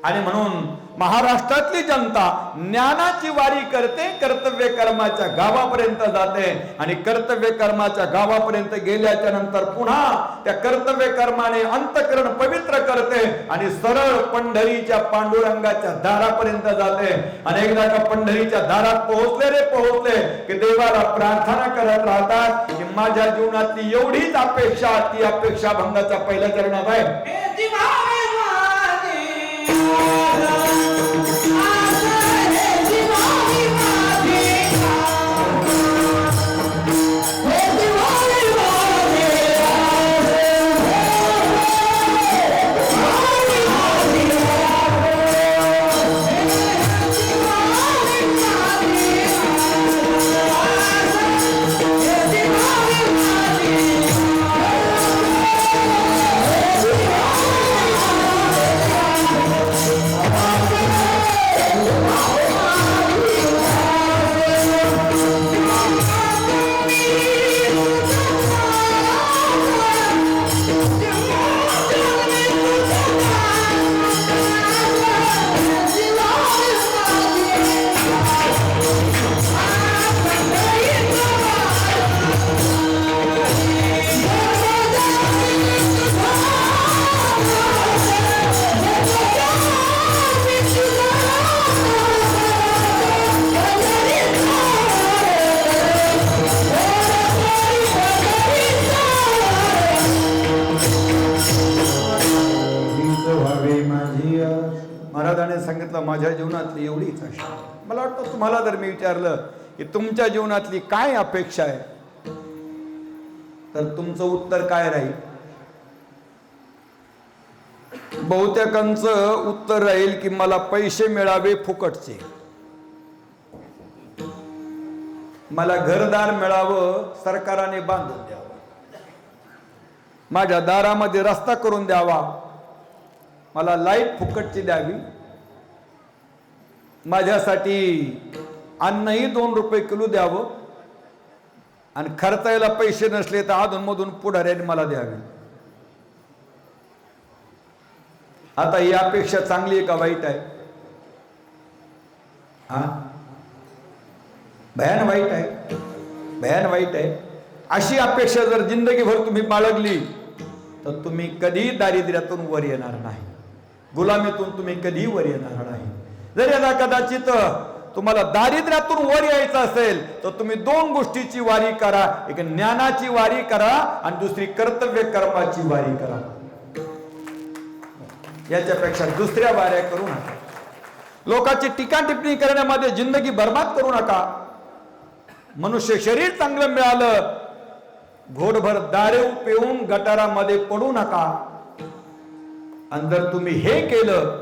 आणि म्हणून महाराष्ट्रातली जनता ज्ञानाची वारी करते, कर्तव्य कर्माच्या गावापर्यंत जाते आणि कर्तव्य कर्माच्या गावापर्यंत गेल्याच्या नंतर पुन्हा त्या कर्तव्य कर्माने अंतःकरण पवित्र करते आणि सरळ पंढरीच्या पांडुरंगाच्या दारापर्यंत जाते. आणि एकदा का पंढरीच्या दारात पोहोचले की देवाला प्रार्थना करत राहतात की माझ्या जीवनातली एवढीच अपेक्षा, ती अपेक्षा भंगाच्या पहिल्या चरणात आहे. महाराजांनी सांगितलं माझ्या जीवनातली एवढीच आशा. मला वाटतं तुम्हाला जर मी विचारलं की तुमच्या जीवनातली काय अपेक्षा आहे तर तुमचं उत्तर काय राहील? बहुतेकांचं उत्तर राहील की मला पैसे मिळावे फुकटचे, मला घरदार मिळावं, सरकारने बांधून द्यावं, माझ्या दारामध्ये रस्ता करून द्यावा, मला लाईट फुकटची द्यावी, माझ्यासाठी अन्नही 2 रुपये किलो द्यावं आणि खर्चायला पैसे नसले तर अधूनमधून पुढाऱ्याने मला द्यावे. आता ही अपेक्षा चांगली आहे का वाईट आहे? हा, भयान वाईट आहे, भयान वाईट आहे. अशी अपेक्षा जर जिंदगीभर तुम्ही बाळगली तर तुम्ही कधी दारिद्र्यातून वर येणार नाही, गुलामीतून तुम्ही कधी वर येणार नाही. जर यदा कदाचित तुम्हाला दारिद्र्यातून वर यायचं असेल तर तुम्ही 2 गोष्टीची वारी करा. एक ज्ञानाची वारी करा आणि दुसरी कर्तव्य कर्माची वारी करा. याच्यापेक्षा दुसऱ्या वाऱ्या करू नका. लोकांची टीका टिप्पणी करण्यामध्ये जिंदगी बर्बाद करू नका. मनुष्य शरीर चांगलं मिळालं, घोडभर दारू पिऊन गटारामध्ये पडू नका. आणि जर तुम्ही हे केलं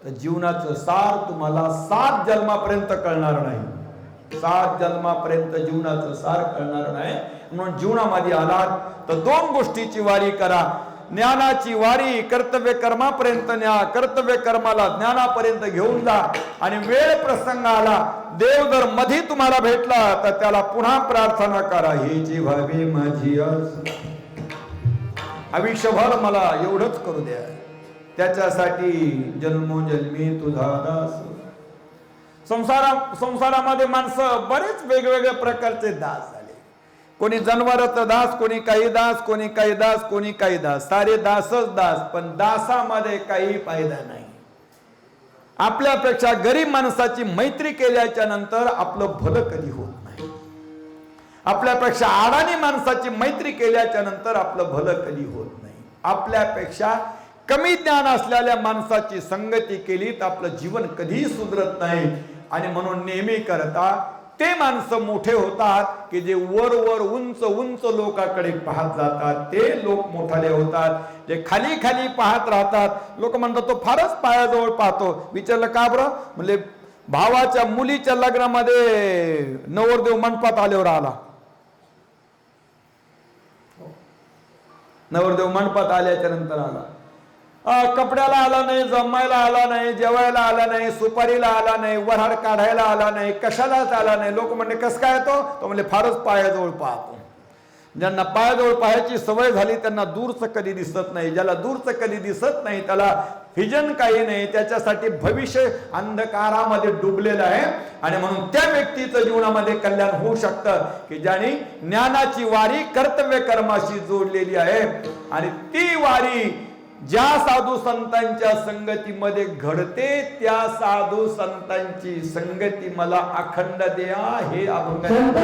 तर जीवनाचं सार तुम्हाला 7 जन्मापर्यंत कळणार नाही. 7 जन्मापर्यंत जीवनाचं सार कळणार नाही. म्हणून जीवनामध्ये आलात तर 2 गोष्टीची वारी करा. ज्ञानाची वारी कर्तव्य कर्मापर्यंत न्या, कर्तव्य कर्माला ज्ञानापर्यंत घेऊन जा. आणि वेळ प्रसंग आला, देव जर मध्ये तुम्हाला भेटला तर त्याला पुन्हा प्रार्थना करा, ही जी व्हावी माझी आस, आयुष्यभर मला एवढंच करू द्या, त्याच्यासाठी जन्मोजन्मी तुझा दास. संसारामध्ये माणसं बरेच वेगवेगळ्या प्रकारचे दास झाले. कोणी जनावराचा दास, कोणी काही दास, कोणी काही दास, कोणी काही दास, सारे दासच दास. पण दासामध्ये काही फायदा नाही. आपल्यापेक्षा गरीब माणसाची मैत्री केल्याच्या नंतर आपलं भलं कधी होत नाही. आपल्यापेक्षा अडाणी माणसाची मैत्री केल्याच्या नंतर आपलं भलं कधी होत नाही. आपल्यापेक्षा कमी ज्ञान असलेल्या माणसाची संगती केली तर आपलं जीवन कधीही सुधरत नाही. आणि म्हणून नेहमी करता ते माणसं मोठे होतात की जे वर वर उंच उंच लोकांकडे पाहत जातात, ते लोक मोठाले होतात. जे खाली खाली पाहत राहतात, लोक म्हणतात तो फारच पायाजवळ पाहतो. विचारलं का बरं? म्हणजे भावाच्या मुलीच्या लग्नामध्ये नवरदेव मंडपात आल्यावर आला. नवरदेव मंडपात आल्याच्या नंतर आला. कपड्याला आला नाही, जमायला आला नाही, जेवायला आला नाही, सुपारीला आला नाही, वऱ्हाड काढायला आला नाही, कशालाच आला नाही. लोक म्हणले कस काय तो म्हणले फारच पायाजवळ पाहतो. ज्यांना पायाजवळ पाहायची सवय झाली त्यांना दूरचं कधी दिसत नाही. ज्याला दूरचं कधी दिसत नाही त्याला व्हिजन काही नाही, त्याच्यासाठी भविष्य अंधकारामध्ये डुबलेलं आहे. आणि म्हणून त्या व्यक्तीचं जीवनामध्ये कल्याण होऊ शकतं की ज्याने ज्ञानाची वारी कर्तव्य कर्माशी जोडलेली आहे. आणि ती वारी ज्या साधू संतांच्या संगतीमध्ये घडते त्या साधू संतांची संगती मला अखंड द्या. हे अभंग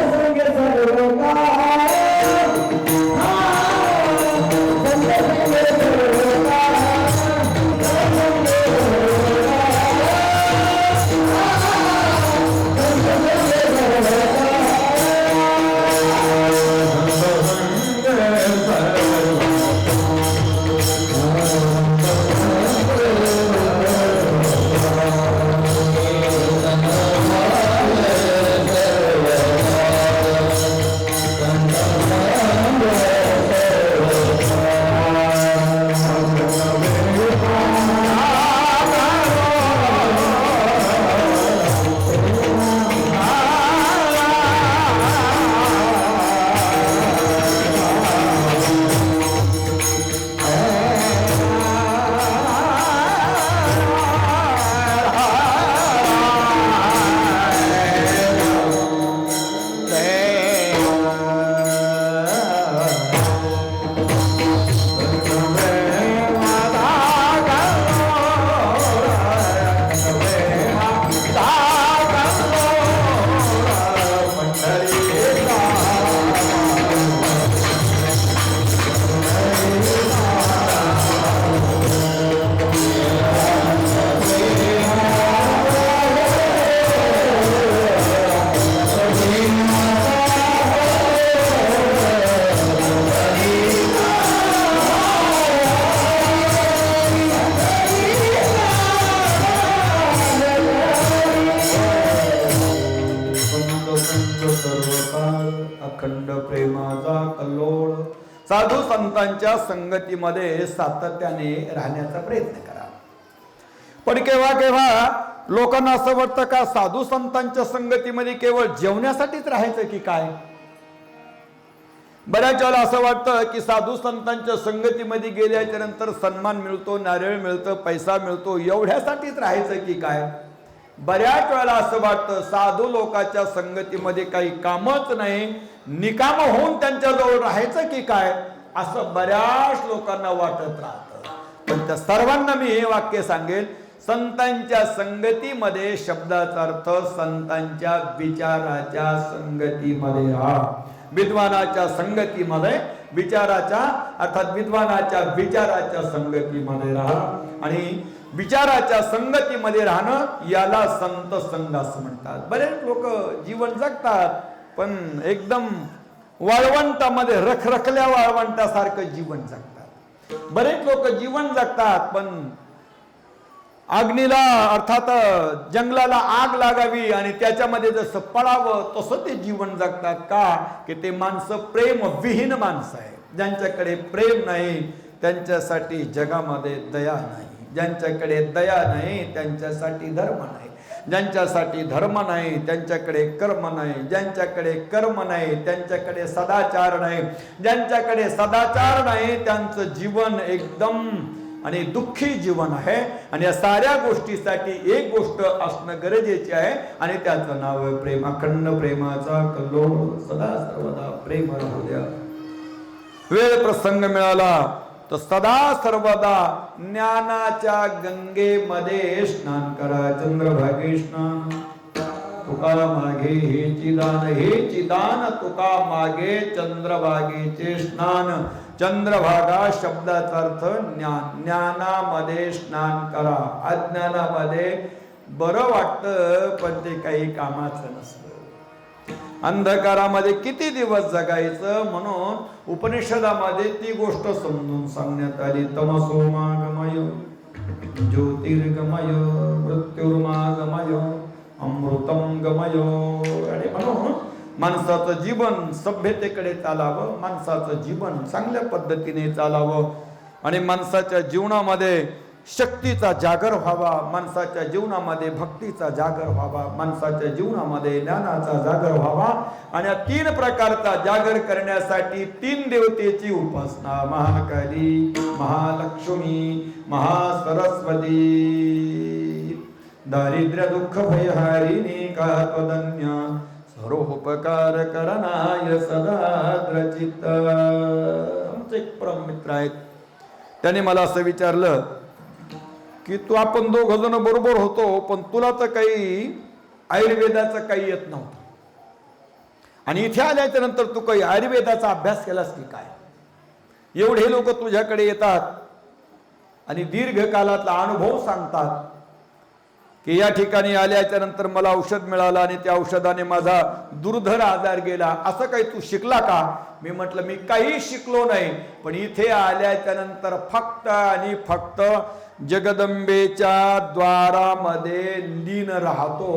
अखंड प्रेमाचा कल्लोळ. साधू संतांच्या संगतीमध्ये सातत्याने राहण्याचा प्रयत्न करा. पण केव्हा केव्हा लोकांना असं वाटतं का साधू संतांच्या संगतीमध्ये केवळ जेवण्यासाठीच राहायचं की काय? बऱ्याच वेळेला असं वाटतं की साधू संतांच्या संगतीमध्ये गेल्याच्या नंतर सन्मान मिळतो, नारळ मिळतं, पैसा मिळतो, एवढ्यासाठीच राहायचं की काय? बऱ्याच वेळेला असं वाटतं साधू लोकांच्या संगतीमध्ये काही कामच नाही, निकाम होऊन त्यांच्याजवळ राहायचं की काय, असं बऱ्याच लोकांना वाटत राहतं. पण त्या सर्वांना मी हे वाक्य सांगेल, संतांच्या संगतीमध्ये शब्दाचा अर्थ संतांच्या विचाराच्या संगतीमध्ये राहा. विद्वानाच्या संगतीमध्ये विचाराच्या अर्थात विद्वानाच्या विचाराच्या संगतीमध्ये राहा. आणि विचाराच्या संगतीमध्ये राहणं याला संत संग असं म्हणतात. बरेच लोक जीवन जगतात पण एकदम वाळवंटामध्ये रखरखल्या वाळवंटासारखं जीवन जगतात. बरेच लोक जीवन जगतात पण अग्नीला अर्थात जंगलाला आग लागावी आणि त्याच्यामध्ये जसं पळावं तसं ते जीवन जगतात. का की ते माणसं प्रेम विहीन माणसं आहे. ज्यांच्याकडे प्रेम नाही त्यांच्यासाठी जगामध्ये दया नाही. ज्यांच्याकडे दया नाही त्यांच्यासाठी धर्म नाही. ज्यांच्यासाठी धर्म नाही त्यांच्याकडे कर्म नाही. ज्यांच्याकडे कर्म नाही त्यांच्याकडे सदाचार नाही. ज्यांच्याकडे सदाचार नाही त्यांचं जीवन एकदम आणि दुःखी जीवन आहे. आणि या साऱ्या गोष्टीसाठी एक गोष्ट असणं गरजेची आहे आणि त्याचं नाव आहे प्रेम. अखंड प्रेमाचा कल्लोळ सदा सर्वदा प्रेम राहू द्या. वेळ प्रसंग मिळाला तर सदा सर्वदा ज्ञानाच्या गंगेमध्ये स्नान करा. चंद्रभागे स्नान तुका मागे हे चिदान तुका मागे चंद्रभागेचे स्नान. चंद्रभागा शब्दाचा अर्थ ज्ञान. ज्ञानामध्ये स्नान करा. अज्ञानामध्ये बरं वाटतं पण ते काही कामाचं नसतं. अंधकारामध्ये किती दिवस जगायचं म्हणून उपनिषदामध्ये ती गोष्ट समजून सांगण्यात आली. तमसोमागमय ज्योतिर्गमय मृत्युर्मागमय अमृतम गमय. आणि म्हणून माणसाचं जीवन सभ्यतेकडे चालावं, माणसाचं जीवन चांगल्या पद्धतीने चालावं आणि माणसाच्या जीवनामध्ये शक्तीचा जागर व्हावा, माणसाच्या जीवनामध्ये भक्तीचा जागर व्हावा, माणसाच्या जीवनामध्ये ज्ञानाचा जागर व्हावा. आणि या 3 प्रकारचा जागर करण्यासाठी 3 देवतेची उपासना. महाकाली, महालक्ष्मी, महासरस्वती. दारिद्र्य दुःख भयहारिणी का त्वदन्य सर्वोपकार करणाय सदा द्रचित्त. आमचे एक परम मित्र आहेत, त्याने मला असं विचारलं की तू आपण 2 जण बरोबर होतो पण तुला तर काही आयुर्वेदाचं काही येत नव्हतं आणि इथे आल्याच्या नंतर तू काही आयुर्वेदाचा अभ्यास केलास की काय? एवढे लोक तुझ्याकडे येतात आणि दीर्घकालातला अनुभव सांगतात की या ठिकाणी आल्याच्या नंतर मला औषध मिळालं आणि त्या औषधाने माझा दुर्धर आजार गेला. असं काही तू शिकला का? मी म्हटलं मी काही शिकलो नाही, पण इथे आल्याच्या नंतर फक्त आणि फक्त जगदंबेच्या द्वारामध्ये लीन राहतो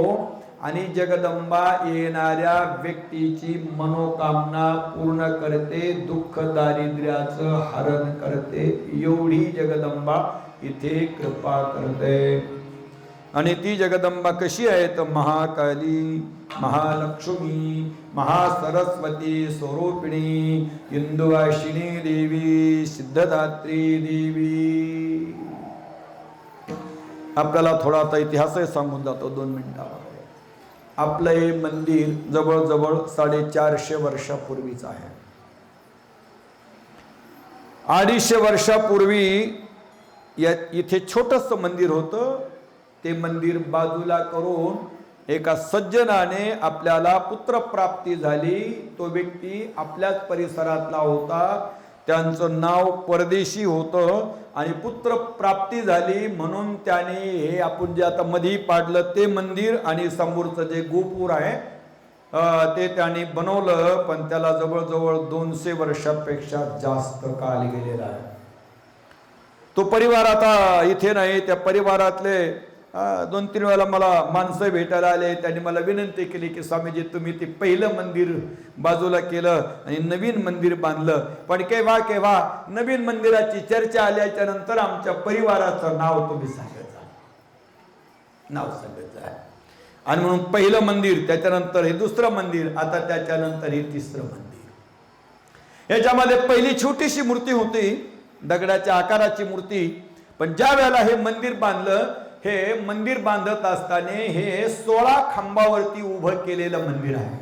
आणि जगदंबा येणाऱ्या व्यक्तीची मनोकामना पूर्ण करते, दुःख दारिद्र्याचं हरण करते. एवढी जगदंबा इथे कृपा करते. आणि ती जगदंबा कशी आहे तर महाकाली, महालक्ष्मी, महासरस्वती स्वरूपिणी, इंदुवाशिनी देवी, सिद्धदात्री देवी. आपल्याला थोडा आता इतिहासही सांगून जातो 2 मिनिटामध्ये. आपलं हे मंदिर जवळजवळ 450 वर्षापूर्वीच आहे. 250 वर्षापूर्वी इथे छोटस मंदिर होतं. ते मंदिर बाजूला करून एका सज्जनाने आपल्याला पुत्रप्राप्ती झाली. तो व्यक्ती आपल्याच परिसरातला होता, त्यांचं नाव परदेशी होतं आणि पुत्रप्राप्ती झाली म्हणून त्याने हे आपण जे आता मधी पाडलं ते मंदिर आणि समोरचं जे गोपूर आहे ते त्याने बनवलं. पण त्याला जवळजवळ 200 वर्षापेक्षा जास्त काळ गेलेला आहे. तो परिवार आता इथे नाही. त्या परिवारातले 2-3 वेळेला मला माणसं भेटायला आले. त्यांनी मला विनंती केली की स्वामीजी तुम्ही ते पहिलं मंदिर बाजूला केलं आणि नवीन मंदिर बांधलं, पण केव्हा नवीन मंदिराची चर्चा आल्याच्या नंतर आमच्या परिवाराचं नाव तुम्ही सांगत जा, नाव सांगत जा. आणि म्हणून पहिलं मंदिर, त्याच्यानंतर हे 2रं मंदिर, आता त्याच्यानंतर हे 3रं मंदिर. याच्यामध्ये पहिली छोटीशी मूर्ती होती, दगडाच्या आकाराची मूर्ती. पण ज्या वेळेला हे मंदिर बांधलं, हे मंदिर बांधत असताना हे 16 खांबावरती उभं केलेलं मंदिर आहे.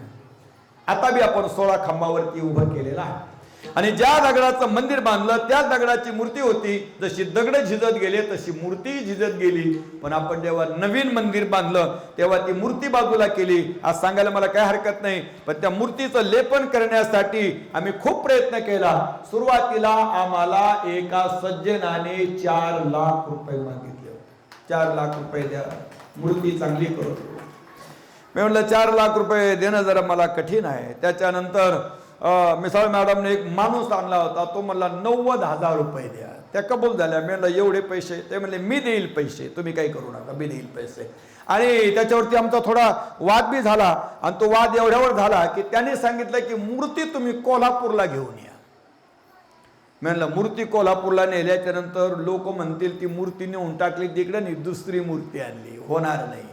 आता बी आपण 16 खांबावरती उभं केलेलं आहे. आणि ज्या दगडाचं मंदिर बांधलं त्या दगडाची मूर्ती होती. जशी दगड झिजत गेले तशी मूर्ती झिजत गेली. पण आपण जेव्हा नवीन मंदिर बांधलं तेव्हा ती मूर्ती बाजूला केली. आज सांगायला मला काय हरकत नाही, पण त्या मूर्तीचं लेपन करण्यासाठी आम्ही खूप प्रयत्न केला. सुरुवातीला आम्हाला एका सज्जनाने 4 लाख रुपये मागितले. 4 लाख रुपये द्या, मूर्ती चांगली करू. मी म्हटलं 4 लाख रुपये देणं जरा मला कठीण आहे. त्याच्यानंतर मिसाळ मॅडमने एक माणूस आणला होता, तो म्हणला 90,000 रुपये द्या. त्या कबूल झाल्या. मी म्हणलं एवढे पैसे? ते म्हणले मी देईल पैसे, तुम्ही काही करू नका, मी देईल पैसे. आणि त्याच्यावरती आमचा थोडा वाद बी झाला. आणि तो वाद एवढ्यावर झाला की त्याने सांगितलं की मूर्ती तुम्ही कोल्हापूरला घेऊन या. म्हणलं मूर्ती कोल्हापूरला नेल्याच्या नंतर लोक म्हणतील ती मूर्ती नेऊन टाकली तिकडे आणि दुसरी मूर्ती आणली, होणार नाही.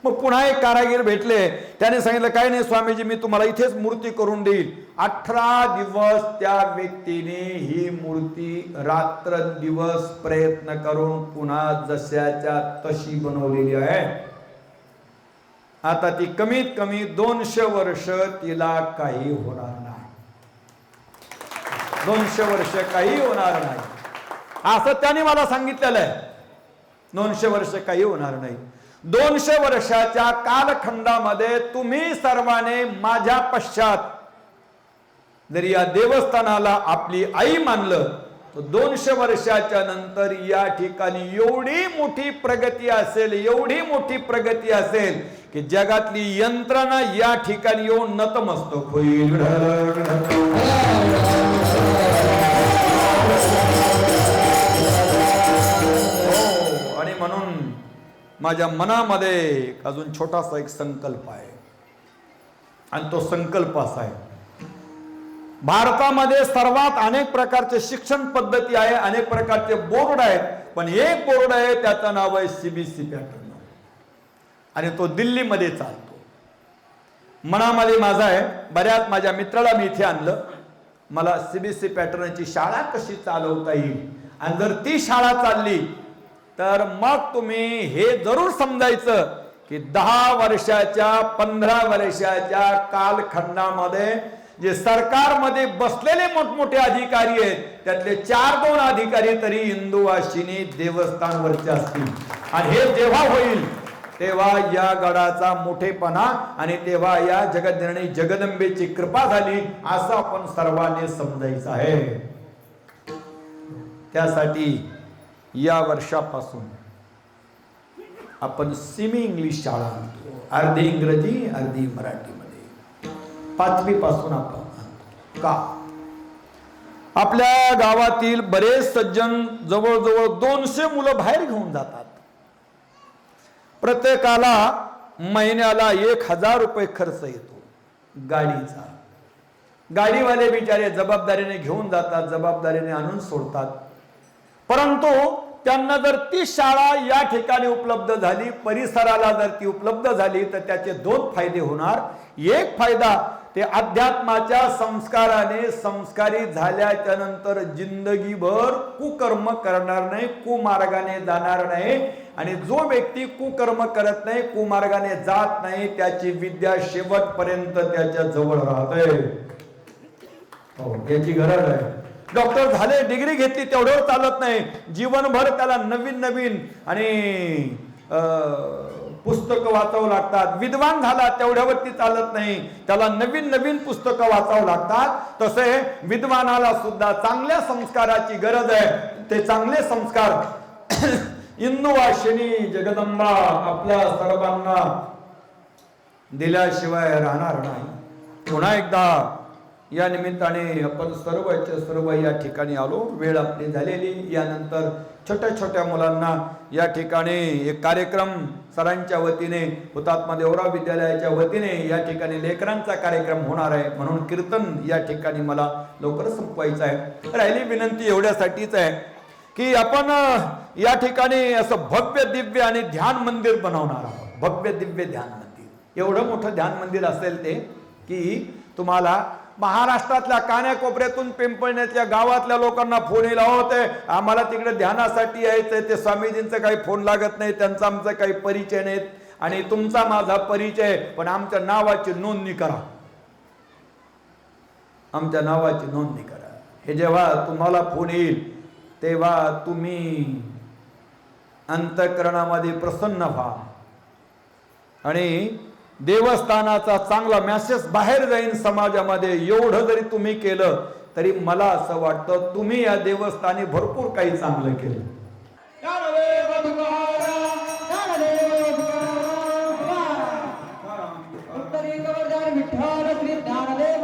मग पुन्हा एक कारागीर भेटले, त्याने सांगितलं काय नाही स्वामीजी मी तुम्हाला इथेच मूर्ती करून देईल. 18 दिवस त्या व्यक्तीने ही मूर्ती रात्रंदिवस प्रयत्न करून पुन्हा जशाच्या तशी बनवलेली आहे. आता ती कमीत कमी 200 वर्ष तिला काही होणार नाही. 200 वर्ष काही होणार नाही. असं त्याने मला सांगितलेलं आहे. 200 वर्ष काही होणार नाही. 200 वर्षाच्या कालखंडामध्ये तुम्ही सर्वांनी माझ्या पश्चात जर या देवस्थानाला आपली आई मानलं तर 200 वर्षाच्या नंतर या ठिकाणी एवढी मोठी प्रगती असेल, एवढी मोठी प्रगती असेल की जगातली यंत्रणा या ठिकाणी येऊन नतमस्तक होईल. आणि म्हणून माझ्या मनामध्ये अजून छोटासा एक संकल्प आहे आणि तो संकल्प असा आहे. भारतामध्ये सर्वात अनेक प्रकारचे शिक्षण पद्धती आहे, अनेक प्रकारचे बोर्ड आहेत, पण एक बोर्ड आहे त्याचं नाव आहे सीबीएसई पॅटर्न आणि तो दिल्लीमध्ये चालतो. मनामध्ये माझा आहे, बऱ्याच माझ्या मित्राला मी इथे आणलं, मला सीबीएसई पॅटर्नची शाळा कशी चालवता येईल आणि जर ती शाळा चालली तर मग तुम्ही हे जरूर समजायचं की 10 वर्षाच्या 15 वर्षाच्या कालखंडामध्ये जे सरकारमध्ये बसलेले मोठमोठे अधिकारी आहेत त्यातले 4-2 अधिकारी तरी हिंदुवाशिनी देवस्थानवरचे असतील. आणि हे जेव्हा होईल तेव्हा या गडाचा मोठेपणा आणि तेव्हा या जगज्जननी जगदंबेची कृपा झाली असं आपण सर्वांनी समजायचं आहे. त्यासाठी या वर्षापासून आपण सेमी इंग्लिश शाळा आणतो, अर्धी इंग्रजी अर्धी मराठीमध्ये. 5वी पासून आपण का आपल्या गावातील बरेच सज्जन जवळजवळ 200 मुलं बाहेर घेऊन जातात. प्रत्येकाला महिन्याला 1000 रुपये खर्च येतो गाडीचा. गाडीवाले बिचारे जबाबदारीने घेऊन जातात, जबाबदारीने आणून सोडतात. परंतु त्यांना जर ती शाळा या ठिकाणी उपलब्ध झाली, परिसराला जर ती उपलब्ध झाली तर त्याचे 2 फायदे होणार. एक फायदा, ते अध्यात्माच्या संस्काराने संस्कारी झाल्याच्या नंतर जिंदगीभर कुकर्म करणार नाही, कुमार्गाने जाणार नाही. आणि जो व्यक्ती कुकर्म करत नाही, कुमार्गाने जात नाही, त्याची विद्या शेवटपर्यंत त्याच्या जवळ राहते. याची गरज आहे. डॉक्टर झाले, डिग्री घेतली तेवढ्यावर चालत नाही, जीवनभर त्याला नवीन नवीन आणि पुस्तकं वाचावं लागतात. विद्वान झाला तेवढ्यावरती चालत नाही, त्याला नवीन नवीन पुस्तकं वाचावं लागतात. तसे विद्वानाला सुद्धा चांगल्या संस्काराची गरज आहे. ते चांगले संस्कार हिंदुवाशिनी जगदंबा आपल्या सर्वांना दिल्याशिवाय राहणार नाही. पुन्हा एकदा या निमित्ताने आपण सर्व या ठिकाणी आलो. वेळ आपली झालेली. यानंतर छोट्या छोट्या मुलांना या ठिकाणी एक कार्यक्रम सरांच्या वतीने, हुतात्मा देवराव विद्यालयाच्या वतीने या ठिकाणी लेकरांचा कार्यक्रम होणार आहे. म्हणून कीर्तन या ठिकाणी मला लवकर संपवायचं आहे. राहिली विनंती एवढ्यासाठीच आहे की आपण या ठिकाणी असं भव्य दिव्य आणि ध्यान मंदिर बनवणार आहोत. भव्य दिव्य ध्यान मंदिर. एवढं मोठं ध्यान मंदिर असेल ते की तुम्हाला महाराष्ट्रातल्या कान्याकोपऱ्यातून पिंपळण्याच्या गावातल्या लोकांना फोन येईल, होते आम्हाला तिकडे ध्यानासाठी यायचंय. ते स्वामीजींचं काही फोन लागत नाही, त्यांचा आमचा काही परिचय नाहीत आणि तुमचा माझा परिचय, पण आमच्या नावाची नोंदणी करा, आमच्या नावाची नोंदणी करा. हे जेव्हा तुम्हाला फोन येईल तेव्हा तुम्ही अंतःकरणामध्ये प्रसन्न व्हा आणि देवस्थानाचा चांगला मेसेज बाहेर जाईन समाजामध्ये. एवढं जरी तुम्ही केलं तरी मला असं वाटतं तुम्ही या देवस्थानी भरपूर काही चांगलं केलं. विठ्ठल श्री ज्ञानदेव